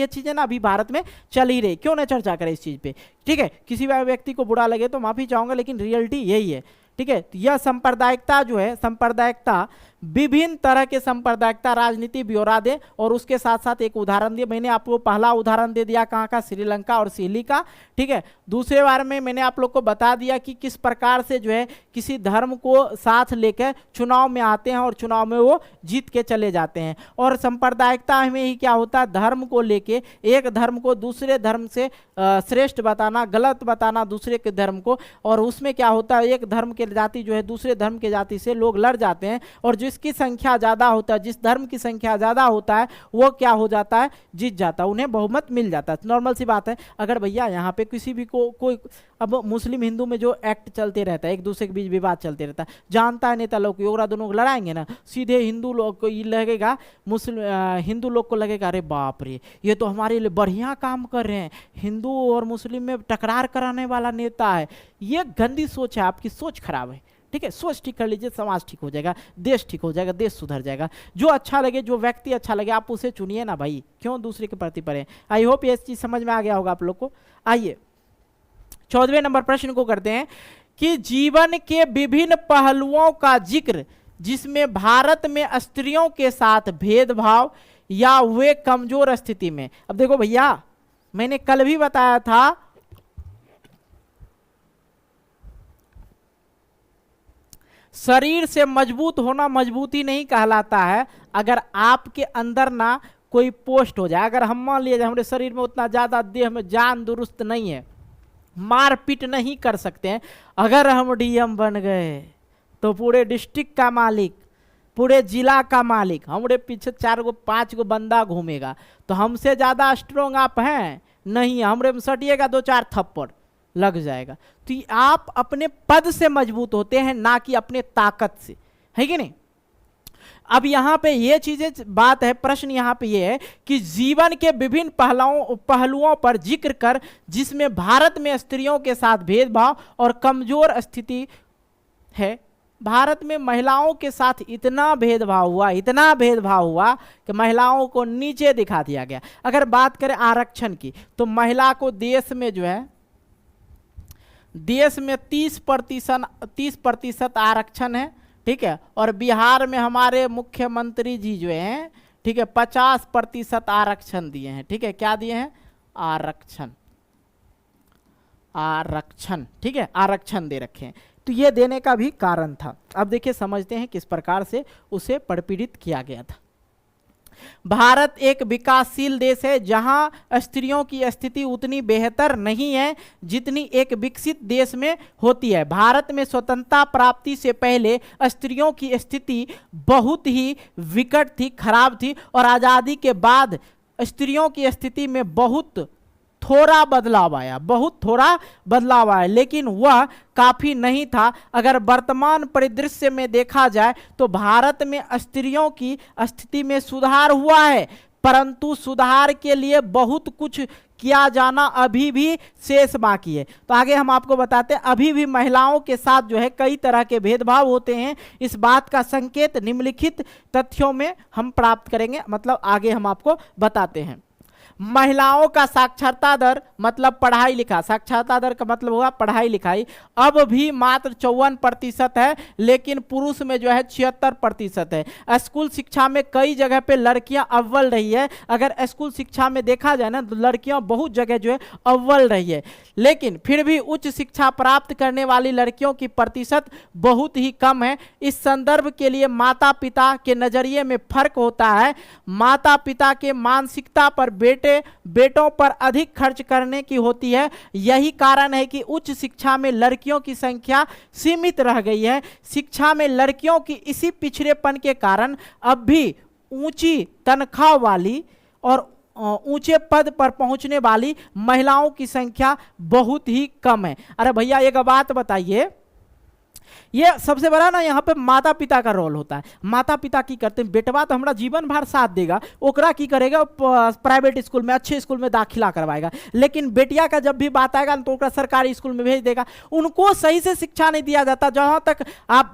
चीज़ें ना अभी भारत में चल ही रही। क्यों ना चर्चा करें इस चीज़ पे। ठीक है, किसी भी व्यक्ति को बुरा लगे तो माफ़ी चाहूँगा, लेकिन रियलिटी यही है। ठीक है, तो यह सांप्रदायिकता जो है, सांप्रदायिकता विभिन्न तरह के सांप्रदायिकता राजनीति ब्यौरा दे, और उसके साथ साथ एक उदाहरण दिया मैंने आपको। पहला उदाहरण दे दिया कहाँ का, श्रीलंका और सिली का। ठीक है, दूसरे बार में मैंने आप लोग को बता दिया कि किस प्रकार से जो है किसी धर्म को साथ लेकर चुनाव में आते हैं और चुनाव में वो जीत के चले जाते हैं। और सांप्रदायिकता में ही क्या होता है, धर्म को लेके एक धर्म को दूसरे धर्म से श्रेष्ठ बताना, गलत बताना दूसरे के धर्म को, और उसमें क्या होता है, एक धर्म के जाति जो है दूसरे धर्म के जाति से लोग लड़ जाते हैं, और जिसकी संख्या ज्यादा होता है, जिस धर्म की संख्या ज्यादा होता है वो क्या हो जाता है, जीत जाता है, उन्हें बहुमत मिल जाता है। नॉर्मल सी बात है। अगर भैया यहाँ पे किसी भी कोई अब मुस्लिम हिंदू में जो एक्ट चलते रहता है, एक दूसरे के बीच विवाद चलते रहता है, जानता है नेता लोग योगरा दोनों को लड़ाएंगे ना, सीधे हिंदू लोग को ये लगेगा, हिंदू लोग को लगेगा अरे बाप रे ये तो हमारे लिए बढ़िया काम कर रहे हैं, हिंदू और मुस्लिम में टकरार कराने वाला नेता है। ये गंदी सोच है, आपकी सोच खराब है। ठीक है, सोच ठीक कर लीजिए, समाज ठीक हो जाएगा, देश ठीक हो जाएगा, देश सुधर जाएगा। जो अच्छा लगे, जो व्यक्ति अच्छा लगे आप उसे चुनिए ना भाई, क्यों दूसरे के प्रति पड़े। आई होप ये चीज समझ में आ गया होगा आप लोग को। आइए 14वें नंबर प्रश्न को करते हैं कि जीवन के विभिन्न पहलुओं का जिक्र जिसमें भारत में स्त्रियों के साथ भेदभाव या वे कमजोर स्थिति में। अब देखो भैया, मैंने कल भी बताया था शरीर से मजबूत होना मजबूती नहीं कहलाता है। अगर आपके अंदर ना कोई पोस्ट हो जाए, अगर हम मान लिया हमारे शरीर में उतना ज्यादा देह में जान दुरुस्त नहीं है, मारपीट नहीं कर सकते हैं, अगर हम डीएम बन गए तो पूरे डिस्ट्रिक्ट का मालिक, पूरे जिला का मालिक, हमारे पीछे 4 गो 5 गो बंदा घूमेगा, तो हमसे ज्यादा स्ट्रोंग आप हैं नहीं, हमरे में सटिएगा 2-4 थप्पड़ लग जाएगा। तो आप अपने पद से मजबूत होते हैं, ना कि अपने ताकत से, है कि नहीं। अब यहाँ पे ये चीजें बात है, प्रश्न यहाँ पे ये है कि जीवन के विभिन्न पहलुओं पर जिक्र कर जिसमें भारत में स्त्रियों के साथ भेदभाव और कमजोर स्थिति है। भारत में महिलाओं के साथ इतना भेदभाव हुआ कि महिलाओं को नीचे दिखा दिया गया। अगर बात करें आरक्षण की तो महिला को देश में जो है, देश में 30% आरक्षण है, ठीक है। और बिहार में हमारे मुख्यमंत्री जी जो हैं, ठीक है, 50% आरक्षण दिए हैं, ठीक है। क्या दिए हैं? आरक्षण, ठीक है, आरक्षण दे रखे हैं। तो ये देने का भी कारण था। अब देखिए समझते हैं किस प्रकार से उसे प्रपीड़ित किया गया था। भारत एक विकासशील देश है जहां स्त्रियों की स्थिति उतनी बेहतर नहीं है जितनी एक विकसित देश में होती है। भारत में स्वतंत्रता प्राप्ति से पहले स्त्रियों की स्थिति बहुत ही विकट थी, खराब थी, और आज़ादी के बाद स्त्रियों की स्थिति में बहुत थोड़ा बदलाव आया, लेकिन वह काफी नहीं था। अगर वर्तमान परिदृश्य में देखा जाए तो भारत में स्त्रियों की स्थिति में सुधार हुआ है, परंतु सुधार के लिए बहुत कुछ किया जाना अभी भी शेष बाकी है। तो आगे हम आपको बताते हैं, अभी भी महिलाओं के साथ जो है कई तरह के भेदभाव होते हैं। इस बात का संकेत निम्नलिखित तथ्यों में हम प्राप्त करेंगे, मतलब आगे हम आपको बताते हैं। महिलाओं का साक्षरता दर मतलब पढ़ाई लिखा, साक्षरता दर का मतलब हुआ पढ़ाई लिखाई, अब भी मात्र 54% है, लेकिन पुरुष में जो है 76% है। स्कूल शिक्षा में कई जगह पे लड़कियां अव्वल रही है। अगर स्कूल शिक्षा में देखा जाए ना तो लड़कियां बहुत जगह जो है अव्वल रही है, लेकिन फिर भी उच्च शिक्षा प्राप्त करने वाली लड़कियों की प्रतिशत बहुत ही कम है। इस संदर्भ के लिए माता पिता के नजरिए में फर्क होता है। माता पिता के मानसिकता पर बेटों पर अधिक खर्च करने की होती है। यही कारण है कि उच्च शिक्षा में लड़कियों की संख्या सीमित रह गई है। शिक्षा में लड़कियों की इसी पिछड़ेपन के कारण अब भी ऊंची तनख्वाह वाली और ऊंचे पद पर पहुंचने वाली महिलाओं की संख्या बहुत ही कम है। अरे भैया एक बात बताइए, ये सबसे बड़ा ना यहाँ पे माता पिता का रोल होता है। माता पिता की करते हैं, बेटवा तो हमारा जीवन भर साथ देगा, ओकरा की करेगा, प्राइवेट स्कूल में अच्छे स्कूल में दाखिला करवाएगा, लेकिन बेटिया का जब भी बात आएगा तो ओकरा सरकारी स्कूल में भेज देगा। उनको सही से शिक्षा नहीं दिया जाता। जहाँ तक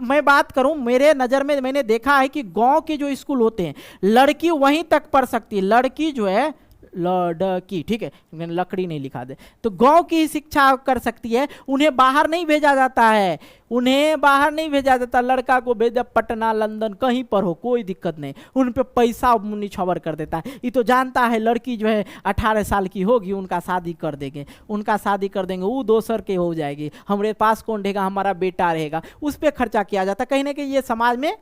मैं बात करूँ, मेरे नज़र में मैंने देखा है कि गाँव के जो स्कूल होते हैं लड़की वहीं तक पढ़ सकती है, लड़की जो है लड़की, ठीक है, मैंने लकड़ी नहीं लिखा दे, तो गांव की ही शिक्षा कर सकती है। उन्हें बाहर नहीं भेजा जाता है, उन्हें बाहर नहीं भेजा जाता। लड़का को भेजा पटना लंदन कहीं पर हो कोई दिक्कत नहीं, उन पे पैसा निछावर कर देता है। ये तो जानता है लड़की जो है 18 साल की होगी उनका शादी कर देंगे, वो दोसर के हो जाएगी, हमारे पास कौन रहेगा, हमारा बेटा रहेगा, उस पर खर्चा किया जाता। कहीं ना कहीं ये समाज में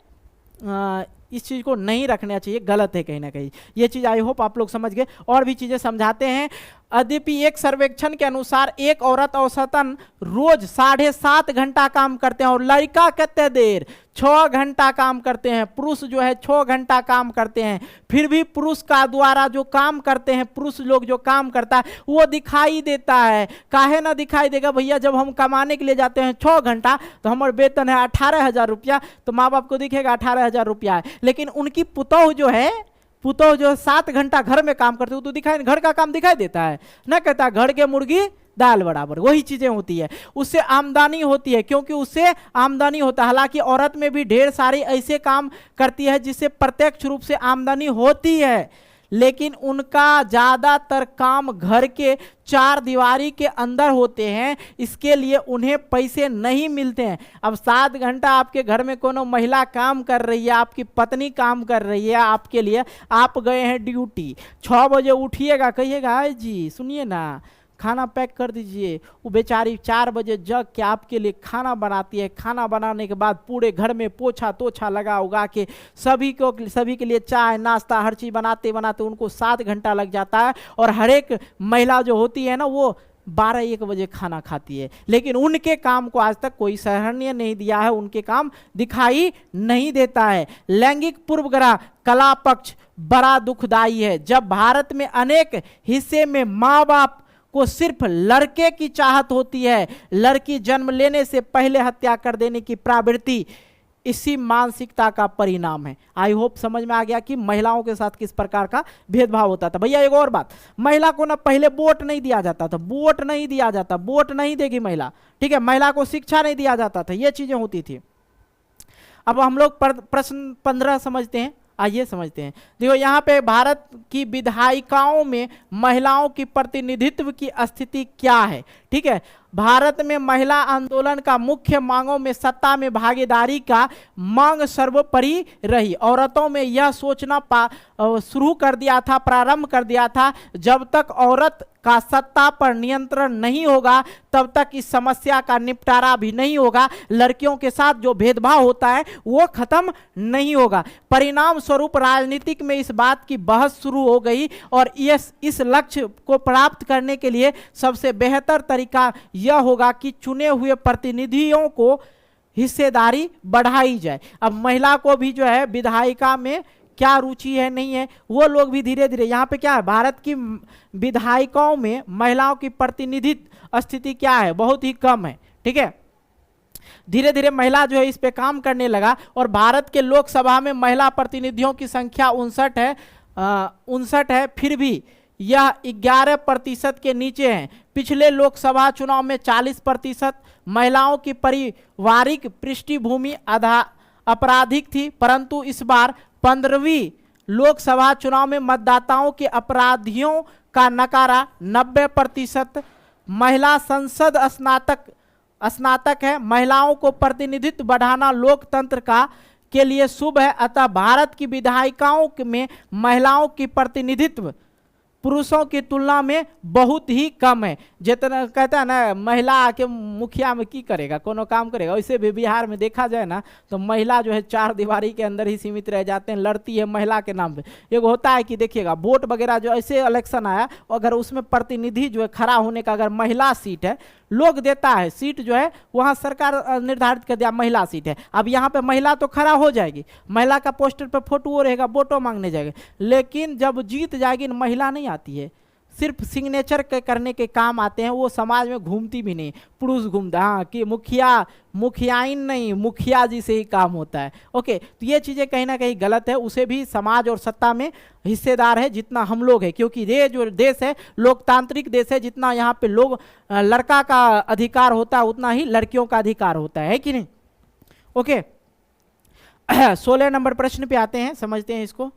इस चीज़ को नहीं रखना चाहिए, गलत है कहीं ना कहीं। ये चीज़ आई होप आप लोग समझ गए। और भी चीज़ें समझाते हैं। यद्यपि एक सर्वेक्षण के अनुसार एक औरत औसतन रोज 7.5 घंटा काम करते हैं और लड़का कितने देर 6 घंटा काम करते हैं, पुरुष जो है 6 घंटा काम करते हैं। फिर भी पुरुष का द्वारा जो काम करते हैं, पुरुष लोग जो काम करता है वो दिखाई देता है। काहे ना दिखाई देगा भैया, जब हम कमाने के लिए जाते हैं 6 घंटा तो हमारा वेतन है 18,000 रुपया, तो माँ बाप को दिखेगा 18,000 रुपया है, लेकिन उनकी पुतौह जो 7 घंटा घर में काम करते हो तो दिखाई, घर का काम दिखाई देता है ना, कहता घर के मुर्गी दाल बराबर, वही चीजें होती है। उससे आमदनी होती है, क्योंकि उससे आमदनी होता है। हालांकि औरत में भी ढेर सारी ऐसे काम करती है जिससे प्रत्यक्ष रूप से आमदनी होती है, लेकिन उनका ज्यादातर काम घर के 4 दीवारी के अंदर होते हैं, इसके लिए उन्हें पैसे नहीं मिलते हैं। अब 7 घंटा आपके घर में कोनो महिला काम कर रही है, आपकी पत्नी काम कर रही है आपके लिए, आप गए हैं ड्यूटी, 6 बजे उठिएगा, कहिएगा हाय जी सुनिए ना खाना पैक कर दीजिए, वो बेचारी 4 बजे जग के आपके लिए खाना बनाती है। खाना बनाने के बाद पूरे घर में पोछा तोछा लगा उगा के सभी के लिए चाय नाश्ता हर चीज़ बनाते बनाते उनको 7 घंटा लग जाता है। और हर एक महिला जो होती है ना वो 12-1 बजे खाना खाती है, लेकिन उनके काम को आज तक कोई सराहनीय नहीं दिया है, उनके काम दिखाई नहीं देता है। लैंगिक पूर्वग्रह कला पक्ष बड़ा दुखदाई है। जब भारत में अनेक हिस्से में माँ बाप को सिर्फ लड़के की चाहत होती है, लड़की जन्म लेने से पहले हत्या कर देने की प्रवृत्ति इसी मानसिकता का परिणाम है। आई होप समझ में आ गया कि महिलाओं के साथ किस प्रकार का भेदभाव होता था। भैया एक और बात, महिला को ना पहले वोट नहीं दिया जाता था, वोट नहीं दिया जाता, वोट नहीं देगी महिला, ठीक है, महिला को शिक्षा नहीं दिया जाता था, ये चीजें होती थी। अब हम लोग प्रश्न 15 समझते हैं, आइए समझते हैं। देखो यहाँ पे भारत की विधायिकाओं में महिलाओं की प्रतिनिधित्व की स्थिति क्या है, ठीक है। भारत में महिला आंदोलन का मुख्य मांगों में सत्ता में भागीदारी का मांग सर्वोपरि रही। औरतों में यह सोचना शुरू कर दिया था, प्रारंभ कर दिया था, जब तक औरत का सत्ता पर नियंत्रण नहीं होगा तब तक इस समस्या का निपटारा भी नहीं होगा, लड़कियों के साथ जो भेदभाव होता है वो खत्म नहीं होगा। परिणाम स्वरूप राजनीतिक में इस बात की बहस शुरू हो गई और इस लक्ष्य को प्राप्त करने के लिए सबसे बेहतर तरीका यह होगा कि चुने हुए प्रतिनिधियों को हिस्सेदारी बढ़ाई जाए। अब महिला को भी जो है विधायिका में क्या रुचि है नहीं है, वो लोग भी धीरे धीरे, यहाँ पे क्या है, भारत की विधायिकाओं में महिलाओं की प्रतिनिधित्व स्थिति क्या है, बहुत ही कम है, ठीक है। धीरे धीरे महिला जो है इस पे काम करने लगा और भारत के लोकसभा में महिला प्रतिनिधियों की संख्या 59 है, फिर भी यह 11% के नीचे है। पिछले लोकसभा चुनाव में 40% महिलाओं की पारिवारिक पृष्ठभूमि आपराधिक थी, परंतु इस बार 15वीं लोकसभा चुनाव में मतदाताओं के अपराधियों का नकारा 90%। महिला संसद स्नातक है। महिलाओं को प्रतिनिधित्व बढ़ाना लोकतंत्र के लिए शुभ है, अतः भारत की विधायिकाओं में महिलाओं की प्रतिनिधित्व पुरुषों की तुलना में बहुत ही कम है। जितना कहता है ना महिला आके मुखिया में की करेगा, कोनो काम करेगा, वैसे भी बिहार में देखा जाए ना तो महिला जो है 4 दीवारी के अंदर ही सीमित रह जाते हैं, लड़ती है महिला के नाम पे। एक होता है कि देखिएगा वोट वगैरह जो ऐसे इलेक्शन आया, अगर उसमें प्रतिनिधि जो है खड़ा होने का अगर महिला सीट है, लोग देता है सीट जो है वहां सरकार निर्धारित कर दिया महिला सीट है। अब यहाँ पे महिला तो खड़ा हो जाएगी, महिला का पोस्टर पे फोटो रहेगा, वोटो मांगने जाएगा, लेकिन जब जीत जाएगी महिला नहीं आती है, सिर्फ सिग्नेचर करने के काम आते हैं, वो समाज में घूमती भी नहीं, पुरुष घूमता, हाँ कि मुखियाइन नहीं, मुखिया जी से ही काम होता है। ओके, तो ये चीज़ें कहीं ना कहीं गलत है, उसे भी समाज और सत्ता में हिस्सेदार है जितना हम लोग हैं, क्योंकि ये जो देश है लोकतांत्रिक देश है, जितना यहाँ पे लोग लड़का का अधिकार होता है उतना ही लड़कियों का अधिकार होता है कि नहीं। ओके 16 नंबर प्रश्न पे आते हैं, समझते हैं इसको।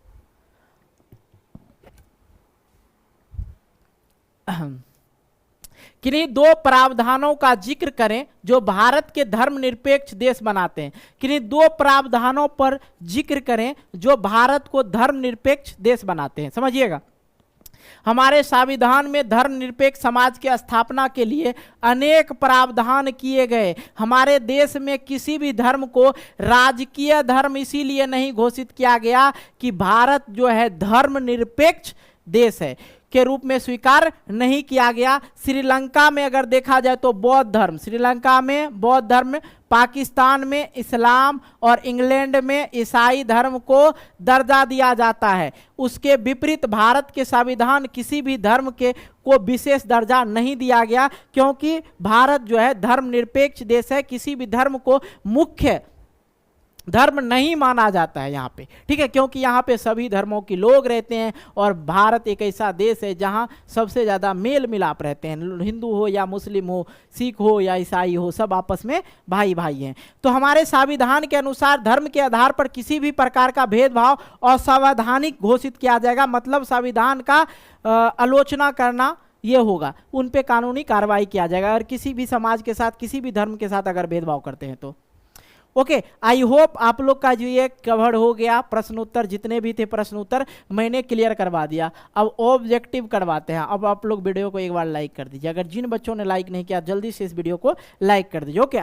किन्हीं 2 प्रावधानों का जिक्र करें जो भारत के धर्मनिरपेक्ष देश बनाते हैं। किन्हीं 2 प्रावधानों पर जिक्र करें जो भारत को धर्मनिरपेक्ष देश बनाते हैं। समझिएगा, हमारे संविधान में धर्मनिरपेक्ष समाज की स्थापना के लिए अनेक प्रावधान किए गए। हमारे देश में किसी भी धर्म को राजकीय धर्म इसीलिए नहीं घोषित किया गया कि भारत जो है धर्मनिरपेक्ष देश है के रूप में स्वीकार नहीं किया गया। श्रीलंका में अगर देखा जाए तो बौद्ध धर्म, श्रीलंका में बौद्ध धर्म, पाकिस्तान में इस्लाम और इंग्लैंड में ईसाई धर्म को दर्जा दिया जाता है। उसके विपरीत भारत के संविधान किसी भी धर्म को विशेष दर्जा नहीं दिया गया, क्योंकि भारत जो है धर्मनिरपेक्ष देश है, किसी भी धर्म को मुख्य धर्म नहीं माना जाता है यहाँ पे, ठीक है, क्योंकि यहाँ पे सभी धर्मों के लोग रहते हैं और भारत एक ऐसा देश है जहाँ सबसे ज़्यादा मेल मिलाप रहते हैं, हिंदू हो या मुस्लिम हो, सिख हो या ईसाई हो, सब आपस में भाई भाई हैं। तो हमारे संविधान के अनुसार धर्म के आधार पर किसी भी प्रकार का भेदभाव असंवैधानिक घोषित किया जाएगा, मतलब संविधान का आलोचना करना ये होगा, उन पे कानूनी कार्रवाई किया जाएगा अगर किसी भी समाज के साथ, किसी भी धर्म के साथ अगर भेदभाव करते हैं तो। ओके, आई होप आप लोग का जो ये कवर हो गया, प्रश्न उत्तर जितने भी थे प्रश्न उत्तर मैंने क्लियर करवा दिया। अब ऑब्जेक्टिव करवाते हैं। अब आप लोग वीडियो को एक बार लाइक कर दीजिए, अगर जिन बच्चों ने लाइक नहीं किया जल्दी से इस वीडियो को लाइक कर दीजिए। ओके,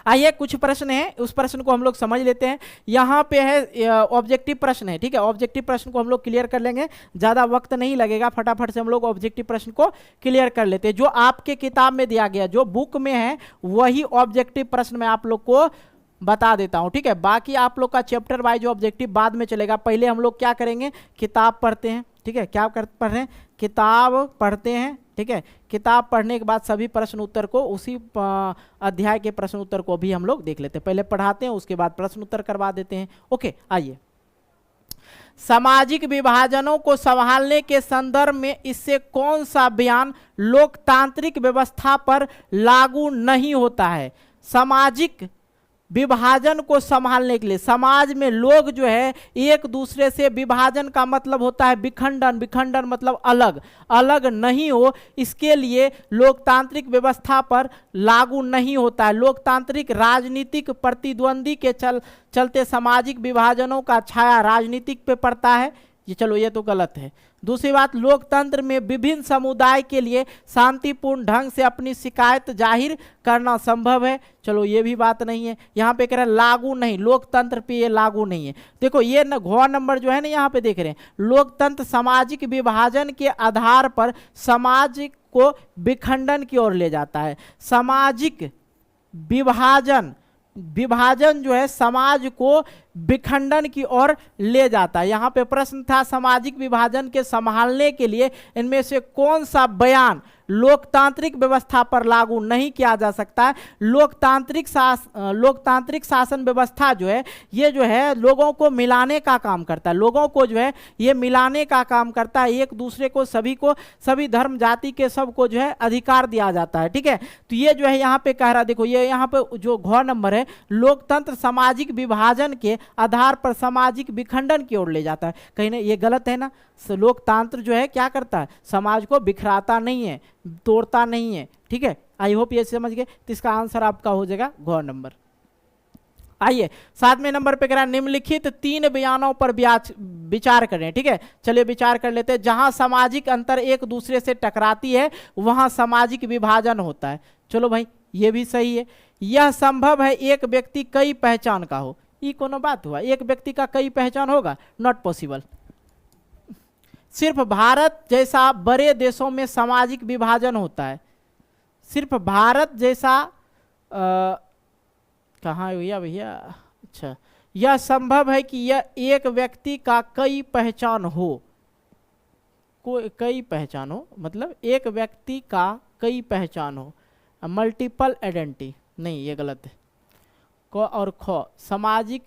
आइए कुछ प्रश्न हैं, उस प्रश्न को हम लोग समझ लेते हैं। यहाँ पे है ऑब्जेक्टिव प्रश्न है, ठीक है, ऑब्जेक्टिव प्रश्न को हम लोग क्लियर कर लेंगे, ज़्यादा वक्त नहीं लगेगा, फटाफट से हम लोग ऑब्जेक्टिव प्रश्न को क्लियर कर लेते हैं। जो आपके किताब में दिया गया, जो बुक में है, वही ऑब्जेक्टिव प्रश्न मैं आप लोग को बता देता हूँ, ठीक है। बाकी आप लोग का चैप्टर वाइज ऑब्जेक्टिव बाद में चलेगा, पहले हम लोग क्या करेंगे, किताब पढ़ते हैं, ठीक है, क्या कर पढ़ रहे हैं, किताब पढ़ते हैं। ठीक है, किताब पढ़ने के बाद सभी प्रश्न उत्तर को, उसी अध्याय के प्रश्न उत्तर को भी हम लोग देख लेते हैं। पहले पढ़ाते हैं, उसके बाद प्रश्न उत्तर करवा देते हैं। ओके, आइए। सामाजिक विभाजनों को संभालने के संदर्भ में इससे कौन सा बयान लोकतांत्रिक व्यवस्था पर लागू नहीं होता है? सामाजिक विभाजन को संभालने के लिए, समाज में लोग जो है एक दूसरे से, विभाजन का मतलब होता है विखंडन, विखंडन मतलब अलग, अलग नहीं हो, इसके लिए लोकतांत्रिक व्यवस्था पर लागू नहीं होता है। लोकतांत्रिक राजनीतिक प्रतिद्वंदी के चलते सामाजिक विभाजनों का छाया राजनीतिक पे पड़ता है। ये चलो, ये तो गलत है। दूसरी बात, लोकतंत्र में विभिन्न समुदाय के लिए शांतिपूर्ण ढंग से अपनी शिकायत जाहिर करना संभव है। चलो, ये भी बात नहीं है। यहाँ पे कह रहा है लागू नहीं, लोकतंत्र पे ये लागू नहीं है। देखो, ये घ नंबर जो है ना, यहाँ पे देख रहे हैं, लोकतंत्र सामाजिक विभाजन के आधार पर समाज को विखंडन की ओर ले जाता है। सामाजिक विभाजन जो है समाज को विखंडन की ओर ले जाता है। यहाँ पे प्रश्न था, सामाजिक विभाजन के संभालने के लिए इनमें से कौन सा बयान लोकतांत्रिक व्यवस्था पर लागू नहीं किया जा सकता है? लोकतांत्रिक शासन व्यवस्था जो है, ये जो है लोगों को मिलाने का काम करता है। लोगों को जो है ये मिलाने का काम करता है, एक दूसरे को, सभी धर्म जाति के सबको जो है अधिकार दिया जाता है। ठीक है, तो ये जो है यहाँ पे कह रहा, देखो ये यहाँ पे जो घ नंबर है, लोकतंत्र सामाजिक विभाजन के आधार पर सामाजिक विखंडन की ओर ले जाता है। कहीं ना ये गलत है ना। लोकतंत्र जो है क्या करता है, समाज को बिखराता नहीं है, तोड़ता नहीं है। ठीक है, आई होप ये समझ गए। तो इसका आंसर आपका हो जाएगा घ नंबर। आइए 7वें नंबर पे कह रहा है, निम्नलिखित 3 बयानों पर विचार करें। ठीक है, चलिए विचार कर लेते हैं। जहां सामाजिक अंतर एक दूसरे से टकराती है वहां सामाजिक विभाजन होता है। चलो भाई, ये भी सही है। यह संभव है एक व्यक्ति कई पहचान का हो। ये कोनो बात हुआ, एक व्यक्ति का कई पहचान होगा? Not possible. सिर्फ भारत जैसा बड़े देशों में सामाजिक विभाजन होता है। सिर्फ भारत जैसा कहाँ है भैया? अच्छा, यह संभव है कि यह एक व्यक्ति का कई पहचान हो। कई पहचान हो मतलब एक व्यक्ति का कई पहचान हो। मल्टीपल आइडेंटिटी नहीं, ये गलत है। क और ख, सामाजिक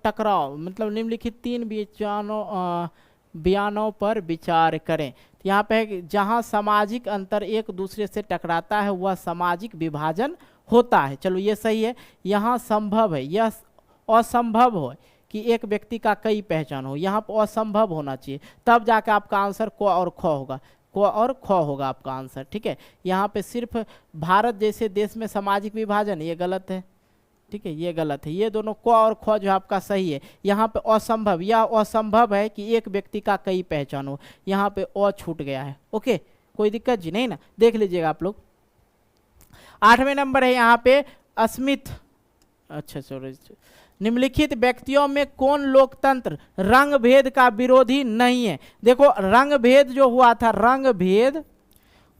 टकराव मतलब निम्नलिखित 3 बयानों पर विचार करें। तो यहाँ पे है, जहाँ सामाजिक अंतर एक दूसरे से टकराता है वह सामाजिक विभाजन होता है। चलो, ये सही है। यहाँ संभव है, यह असंभव हो कि एक व्यक्ति का कई पहचान हो। यहाँ पर असंभव होना चाहिए, तब जाके आपका आंसर क और ख होगा। क और ख होगा आपका आंसर। ठीक है, यहाँ पे सिर्फ भारत जैसे देश में सामाजिक विभाजन, ये गलत है। ठीक है, ये गलत है। ये दोनों क और ख जो आपका सही है। यहाँ पे असंभव, यह असंभव है कि एक व्यक्ति का कई पहचान हो। यहाँ पे अ छूट गया है। ओके, कोई दिक्कत जी नहीं ना, देख लीजिएगा आप लोग। 8वें नंबर है यहाँ पे अस्मित। अच्छा सॉरी, निम्नलिखित व्यक्तियों में कौन लोकतंत्र रंग भेद का विरोधी नहीं है? देखो, रंग भेद जो हुआ था, रंग भेद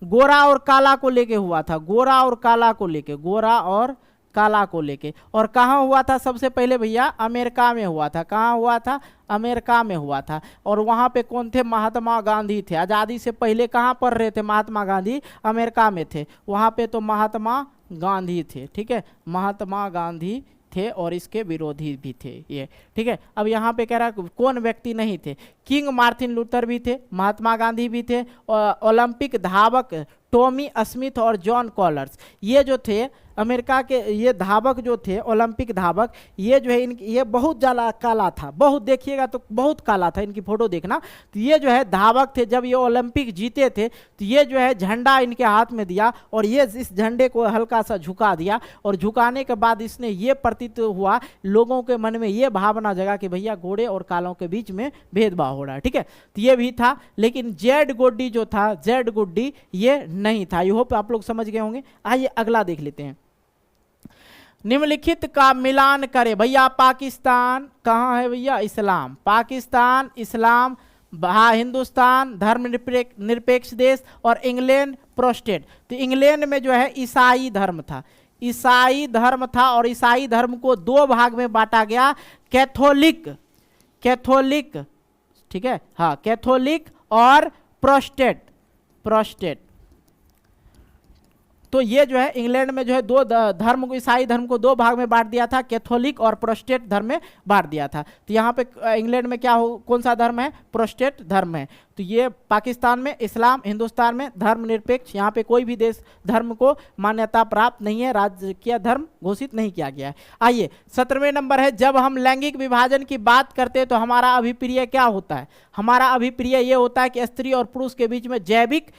गोरा और काला को लेके हुआ था। गोरा और काला को लेके, गोरा और काला को लेके। और कहाँ हुआ था सबसे पहले भैया? अमेरिका में हुआ था। कहाँ हुआ था? अमेरिका में हुआ था। और वहाँ पे कौन थे? महात्मा गांधी थे। आज़ादी से पहले कहाँ पर रहे थे महात्मा गांधी? अमेरिका में थे। वहाँ पे तो महात्मा गांधी थे। ठीक है, महात्मा गांधी थे और इसके विरोधी भी थे ये। ठीक है, अब यहाँ पे कह रहा है कौन व्यक्ति नहीं थे? किंग मार्टिन लूथर भी थे, महात्मा गांधी भी थे, और ओलंपिक धावक टॉमी स्मिथ और जॉन कॉलर्स, ये जो थे अमेरिका के, ये धावक जो थे, ओलंपिक धावक, ये जो है ये बहुत ज़्यादा काला था। बहुत देखिएगा तो बहुत काला था, इनकी फोटो देखना। तो ये जो है धावक थे। जब ये ओलंपिक जीते थे तो ये जो है झंडा इनके हाथ में दिया और ये इस झंडे को हल्का सा झुका दिया। और झुकाने के बाद इसने ये प्रतीत हुआ, लोगों के मन में ये भावना जगा कि भैया गोरे और कालों के बीच में भेदभाव हो रहा है। ठीक है, तो ये भी था। लेकिन जेड गोड्डी जो था, जेड गोड्डी ये नहीं था। आई होप आप लोग समझ गए होंगे। आइए अगला देख लेते हैं। निम्नलिखित का मिलान करें। भैया पाकिस्तान कहाँ है भैया? इस्लाम। पाकिस्तान इस्लाम, हिंदुस्तान धर्मनिरपेक्ष देश, और इंग्लैंड प्रोटेस्टेंट। तो इंग्लैंड में जो है ईसाई धर्म था। ईसाई धर्म था और ईसाई धर्म को 2 भाग में बांटा गया, कैथोलिक, ठीक है, हाँ, कैथोलिक और प्रोस्टेट। प्रोस्टेट तो ये जो है इंग्लैंड में जो है दो धर्म को, ईसाई धर्म को दो भाग में बांट दिया था, कैथोलिक और प्रोस्टेट धर्म में बांट दिया था। तो यहाँ पे इंग्लैंड में क्या कौन सा धर्म है? प्रोस्टेट धर्म है। तो ये पाकिस्तान में इस्लाम, हिंदुस्तान में धर्मनिरपेक्ष, यहाँ पे कोई भी देश धर्म को मान्यता प्राप्त नहीं है, राजकीय धर्म घोषित नहीं किया गया है। आइए 17वें नंबर है, जब हम लैंगिक विभाजन की बात करते हैं तो हमारा अभिप्रिय क्या होता है? हमारा अभिप्रिय ये होता है कि स्त्री और पुरुष के बीच में जैविक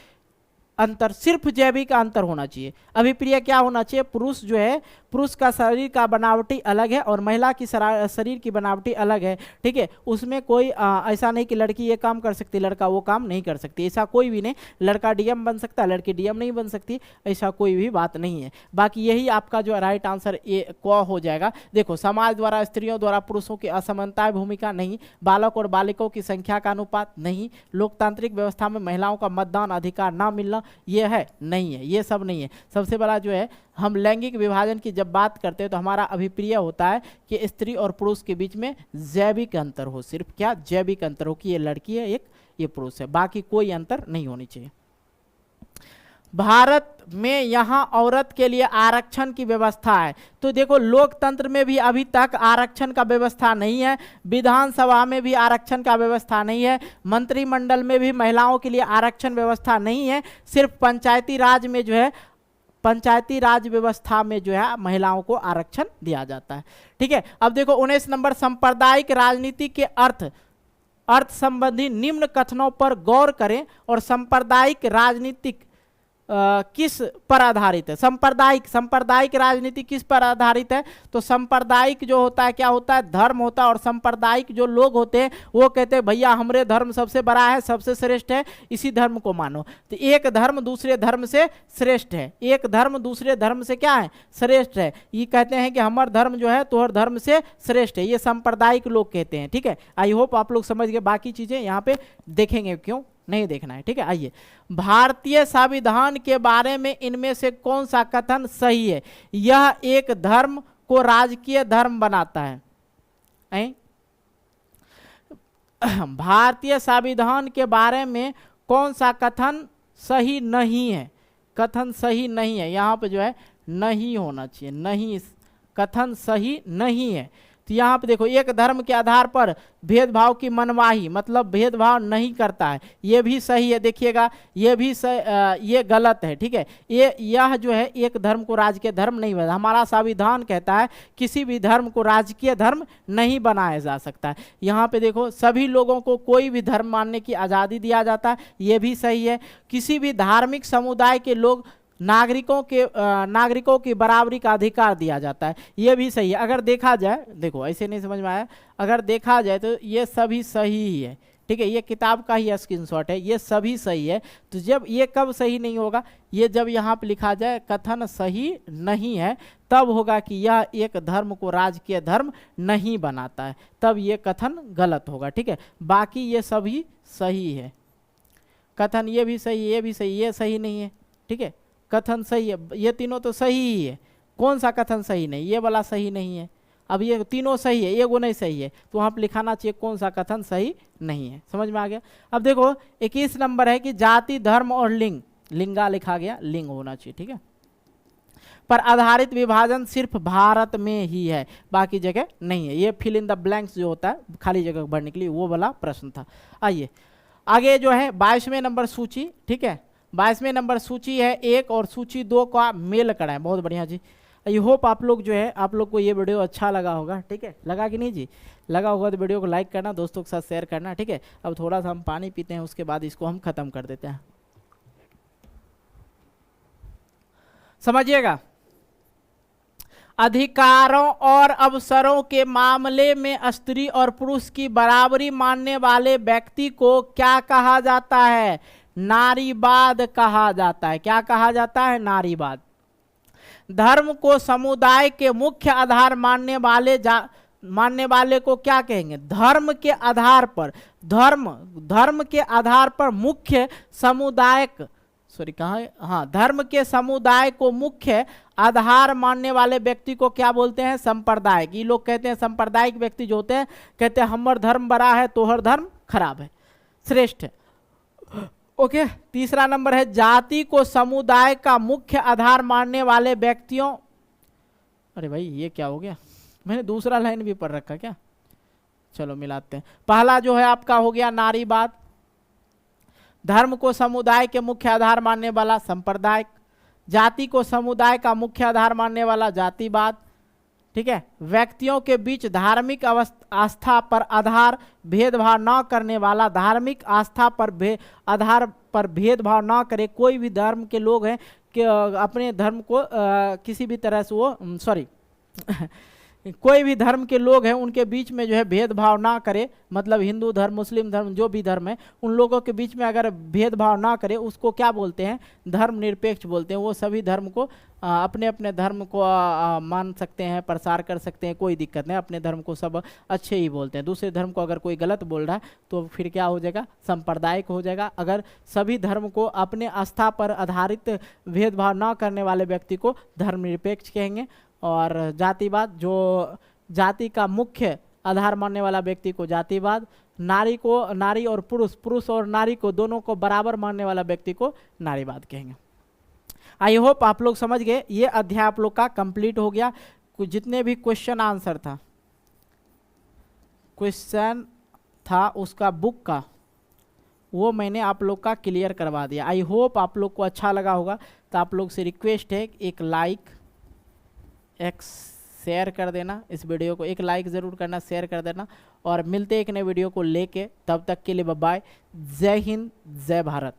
अंतर, सिर्फ जैविक अंतर होना चाहिए। अभिप्रिय क्या होना चाहिए? पुरुष जो है, पुरुष का शरीर का बनावटी अलग है और महिला की शरीर की बनावटी अलग है, ठीक है। उसमें कोई ऐसा नहीं कि लड़की ये काम कर सकती, लड़का वो काम नहीं कर सकती, ऐसा कोई भी नहीं। लड़का डीएम बन सकता है, लड़की डीएम नहीं बन सकती, ऐसा कोई भी बात नहीं है। बाकी यही आपका जो राइट आंसर ए क हो जाएगा। देखो, समाज द्वारा स्त्रियों द्वारा पुरुषों की असमानता भूमिका नहीं, बालक और बालिकों की संख्या का अनुपात नहीं, लोकतांत्रिक व्यवस्था में महिलाओं का मतदान अधिकार ना मिलना, ये है नहीं है, ये सब नहीं है। सबसे बड़ा जो है, हम लैंगिक विभाजन की जब बात करते हैं तो हमारा अभिप्रिय होता है कि स्त्री और पुरुष के बीच में जैविक अंतर हो, सिर्फ क्या जैविक अंतर हो कि ये लड़की है एक, ये पुरुष है, बाकी कोई अंतर नहीं होनी चाहिए। भारत में यहाँ औरत के लिए आरक्षण की व्यवस्था है। तो देखो, लोकतंत्र में भी अभी तक आरक्षण का व्यवस्था नहीं है, विधानसभा में भी आरक्षण का व्यवस्था नहीं है, मंत्रिमंडल में भी महिलाओं के लिए आरक्षण व्यवस्था नहीं है। सिर्फ पंचायती राज में जो है, पंचायती राज व्यवस्था में जो है महिलाओं को आरक्षण दिया जाता है, ठीक है। अब देखो 19 नंबर, सांप्रदायिक राजनीति के अर्थ संबंधी निम्न कथनों पर गौर करें और सांप्रदायिक राजनीतिक किस पर आधारित है? सांप्रदायिक राजनीति किस पर आधारित है? तो सांप्रदायिक जो होता है, क्या होता है? धर्म होता है। और सांप्रदायिक जो लोग होते हैं वो कहते हैं भैया हमारे धर्म सबसे बड़ा है, सबसे श्रेष्ठ है, इसी धर्म को मानो। तो एक धर्म दूसरे धर्म से श्रेष्ठ है, एक धर्म दूसरे धर्म से क्या है? श्रेष्ठ है। ये कहते हैं कि हमारा धर्म जो है तोहर धर्म से श्रेष्ठ है, ये सांप्रदायिक लोग कहते हैं, ठीक है। आई होप आप लोग समझ गए। बाकी चीजें यहाँ पे देखेंगे, क्यों नहीं देखना है, ठीक है। आइए, भारतीय संविधान के बारे में इनमें से कौन सा कथन सही है? यह एक धर्म को राजकीय धर्म बनाता है। भारतीय संविधान के बारे में कौन सा कथन सही नहीं है? कथन सही नहीं है, यहाँ पे जो है नहीं होना चाहिए, नहीं, कथन सही नहीं है। तो यहाँ पे देखो, एक धर्म के आधार पर भेदभाव की मनमाही, मतलब भेदभाव नहीं करता है, ये भी सही है। देखिएगा, ये भी ये गलत है, ठीक है। यह जो है एक धर्म को राजकीय धर्म नहीं बना। हमारा संविधान कहता है किसी भी धर्म को राजकीय धर्म नहीं बनाया जा सकता है। यहाँ पे देखो, सभी लोगों को कोई भी धर्म मानने की आज़ादी दिया जाता है, ये भी सही है। किसी भी धार्मिक समुदाय के लोग नागरिकों की बराबरी का अधिकार दिया जाता है, ये भी सही है। अगर देखा जाए, देखो ऐसे नहीं समझ में आया, अगर देखा जाए तो ये सभी सही ही है, ठीक है। ये किताब का ही स्क्रीनशॉट है, ये सभी सही है। तो जब ये कब सही नहीं होगा? ये जब यहाँ पे लिखा जाए कथन सही नहीं है, तब होगा कि यह एक धर्म को राजकीय धर्म नहीं बनाता है, तब ये कथन गलत होगा, ठीक है। बाकी ये सभी सही है, कथन ये भी सही, ये भी सही, ये सही नहीं है, ठीक है। कथन सही है, ये तीनों तो सही ही है। कौन सा कथन सही नहीं? ये वाला सही नहीं है। अब ये तीनों सही है, ये वो नहीं सही है, तो वहाँ पे लिखाना चाहिए कौन सा कथन सही नहीं है। समझ में आ गया? अब देखो 21 नंबर है कि जाति, धर्म और लिंग, लिंगा लिखा गया, लिंग होना चाहिए, ठीक है, पर आधारित विभाजन सिर्फ भारत में ही है, बाकी जगह नहीं है। ये फिल इन द ब्लैंक्स जो होता है खाली जगह भरने के लिए, वो वाला प्रश्न था। आइए आगे जो है 22वें नंबर सूची, ठीक है। 22वें नंबर सूची है 1 और सूची 2 का मेल कराएं। बहुत बढ़िया जी। आई होप आप लोग जो है, आप लोग को ये वीडियो अच्छा लगा होगा, ठीक है। लगा कि नहीं जी? लगा होगा तो वीडियो को लाइक करना, दोस्तों के साथ शेयर करना, ठीक है। अब थोड़ा सा हम पानी पीते हैं, उसके बाद इसको हम खत्म कर देते हैं। समझिएगा, अधिकारों और अवसरों के मामले में स्त्री और पुरुष की बराबरी मानने वाले व्यक्ति को क्या कहा जाता है? नारीवाद कहा जाता है। क्या कहा जाता है? नारीवाद। धर्म को समुदाय के मुख्य आधार मानने वाले को क्या कहेंगे? धर्म के आधार पर, धर्म के आधार पर मुख्य समुदायक, सॉरी कहाँ है, हाँ, धर्म के समुदाय को मुख्य आधार मानने वाले व्यक्ति को क्या बोलते हैं? सांप्रदायिक। ये लोग कहते हैं, सांप्रदायिक व्यक्ति जो होते हैं कहते हैं हमार धर्म बड़ा है, तोहर धर्म खराब है, श्रेष्ठ है। ओके, तीसरा नंबर है जाति को समुदाय का मुख्य आधार मानने वाले व्यक्तियों। अरे भाई ये क्या हो गया, मैंने दूसरा लाइन भी पढ़ रखा क्या, चलो मिलाते हैं। पहला जो है आपका हो गया नारीवाद, धर्म को समुदाय के मुख्य आधार मानने वाला सांप्रदायिक, जाति को समुदाय का मुख्य आधार मानने वाला जातिवाद, ठीक है, व्यक्तियों के बीच धार्मिक आस्था पर आधार भेदभाव न करने वाला, धार्मिक आस्था पर आधार पर भेदभाव न करे, कोई भी धर्म के लोग हैं कि अपने धर्म को किसी भी तरह से वो कोई भी धर्म के लोग हैं उनके बीच में जो है भेदभाव ना करे, मतलब हिंदू धर्म, मुस्लिम धर्म, जो भी धर्म है उन लोगों के बीच में अगर भेदभाव ना करे उसको क्या बोलते हैं, धर्म निरपेक्ष बोलते हैं। वो सभी धर्म को अपने अपने धर्म को मान सकते हैं, प्रसार कर सकते हैं, कोई दिक्कत नहीं, अपने धर्म को सब अच्छे ही बोलते हैं। दूसरे धर्म को अगर कोई गलत बोल रहा है तो फिर क्या हो जाएगा, सांप्रदायिक हो जाएगा। अगर सभी धर्म को अपने आस्था पर आधारित भेदभाव ना करने वाले व्यक्ति को धर्मनिरपेक्ष कहेंगे। और जातिवाद, जो जाति का मुख्य आधार मानने वाला व्यक्ति को जातिवाद, नारी और पुरुष और नारी को दोनों को बराबर मानने वाला व्यक्ति को नारीवाद कहेंगे। आई होप आप लोग समझ गए। ये अध्याय आप लोग का कंप्लीट हो गया। जितने भी क्वेश्चन आंसर था उसका बुक का, वो मैंने आप लोग का क्लियर करवा दिया। आई होप आप लोग को अच्छा लगा होगा। तो आप लोग से रिक्वेस्ट है एक लाइक, एक शेयर कर देना, इस वीडियो को एक लाइक ज़रूर करना, शेयर कर देना, और मिलते एक नए वीडियो को लेके, तब तक के लिए बाय बाय। जय हिंद, जय भारत।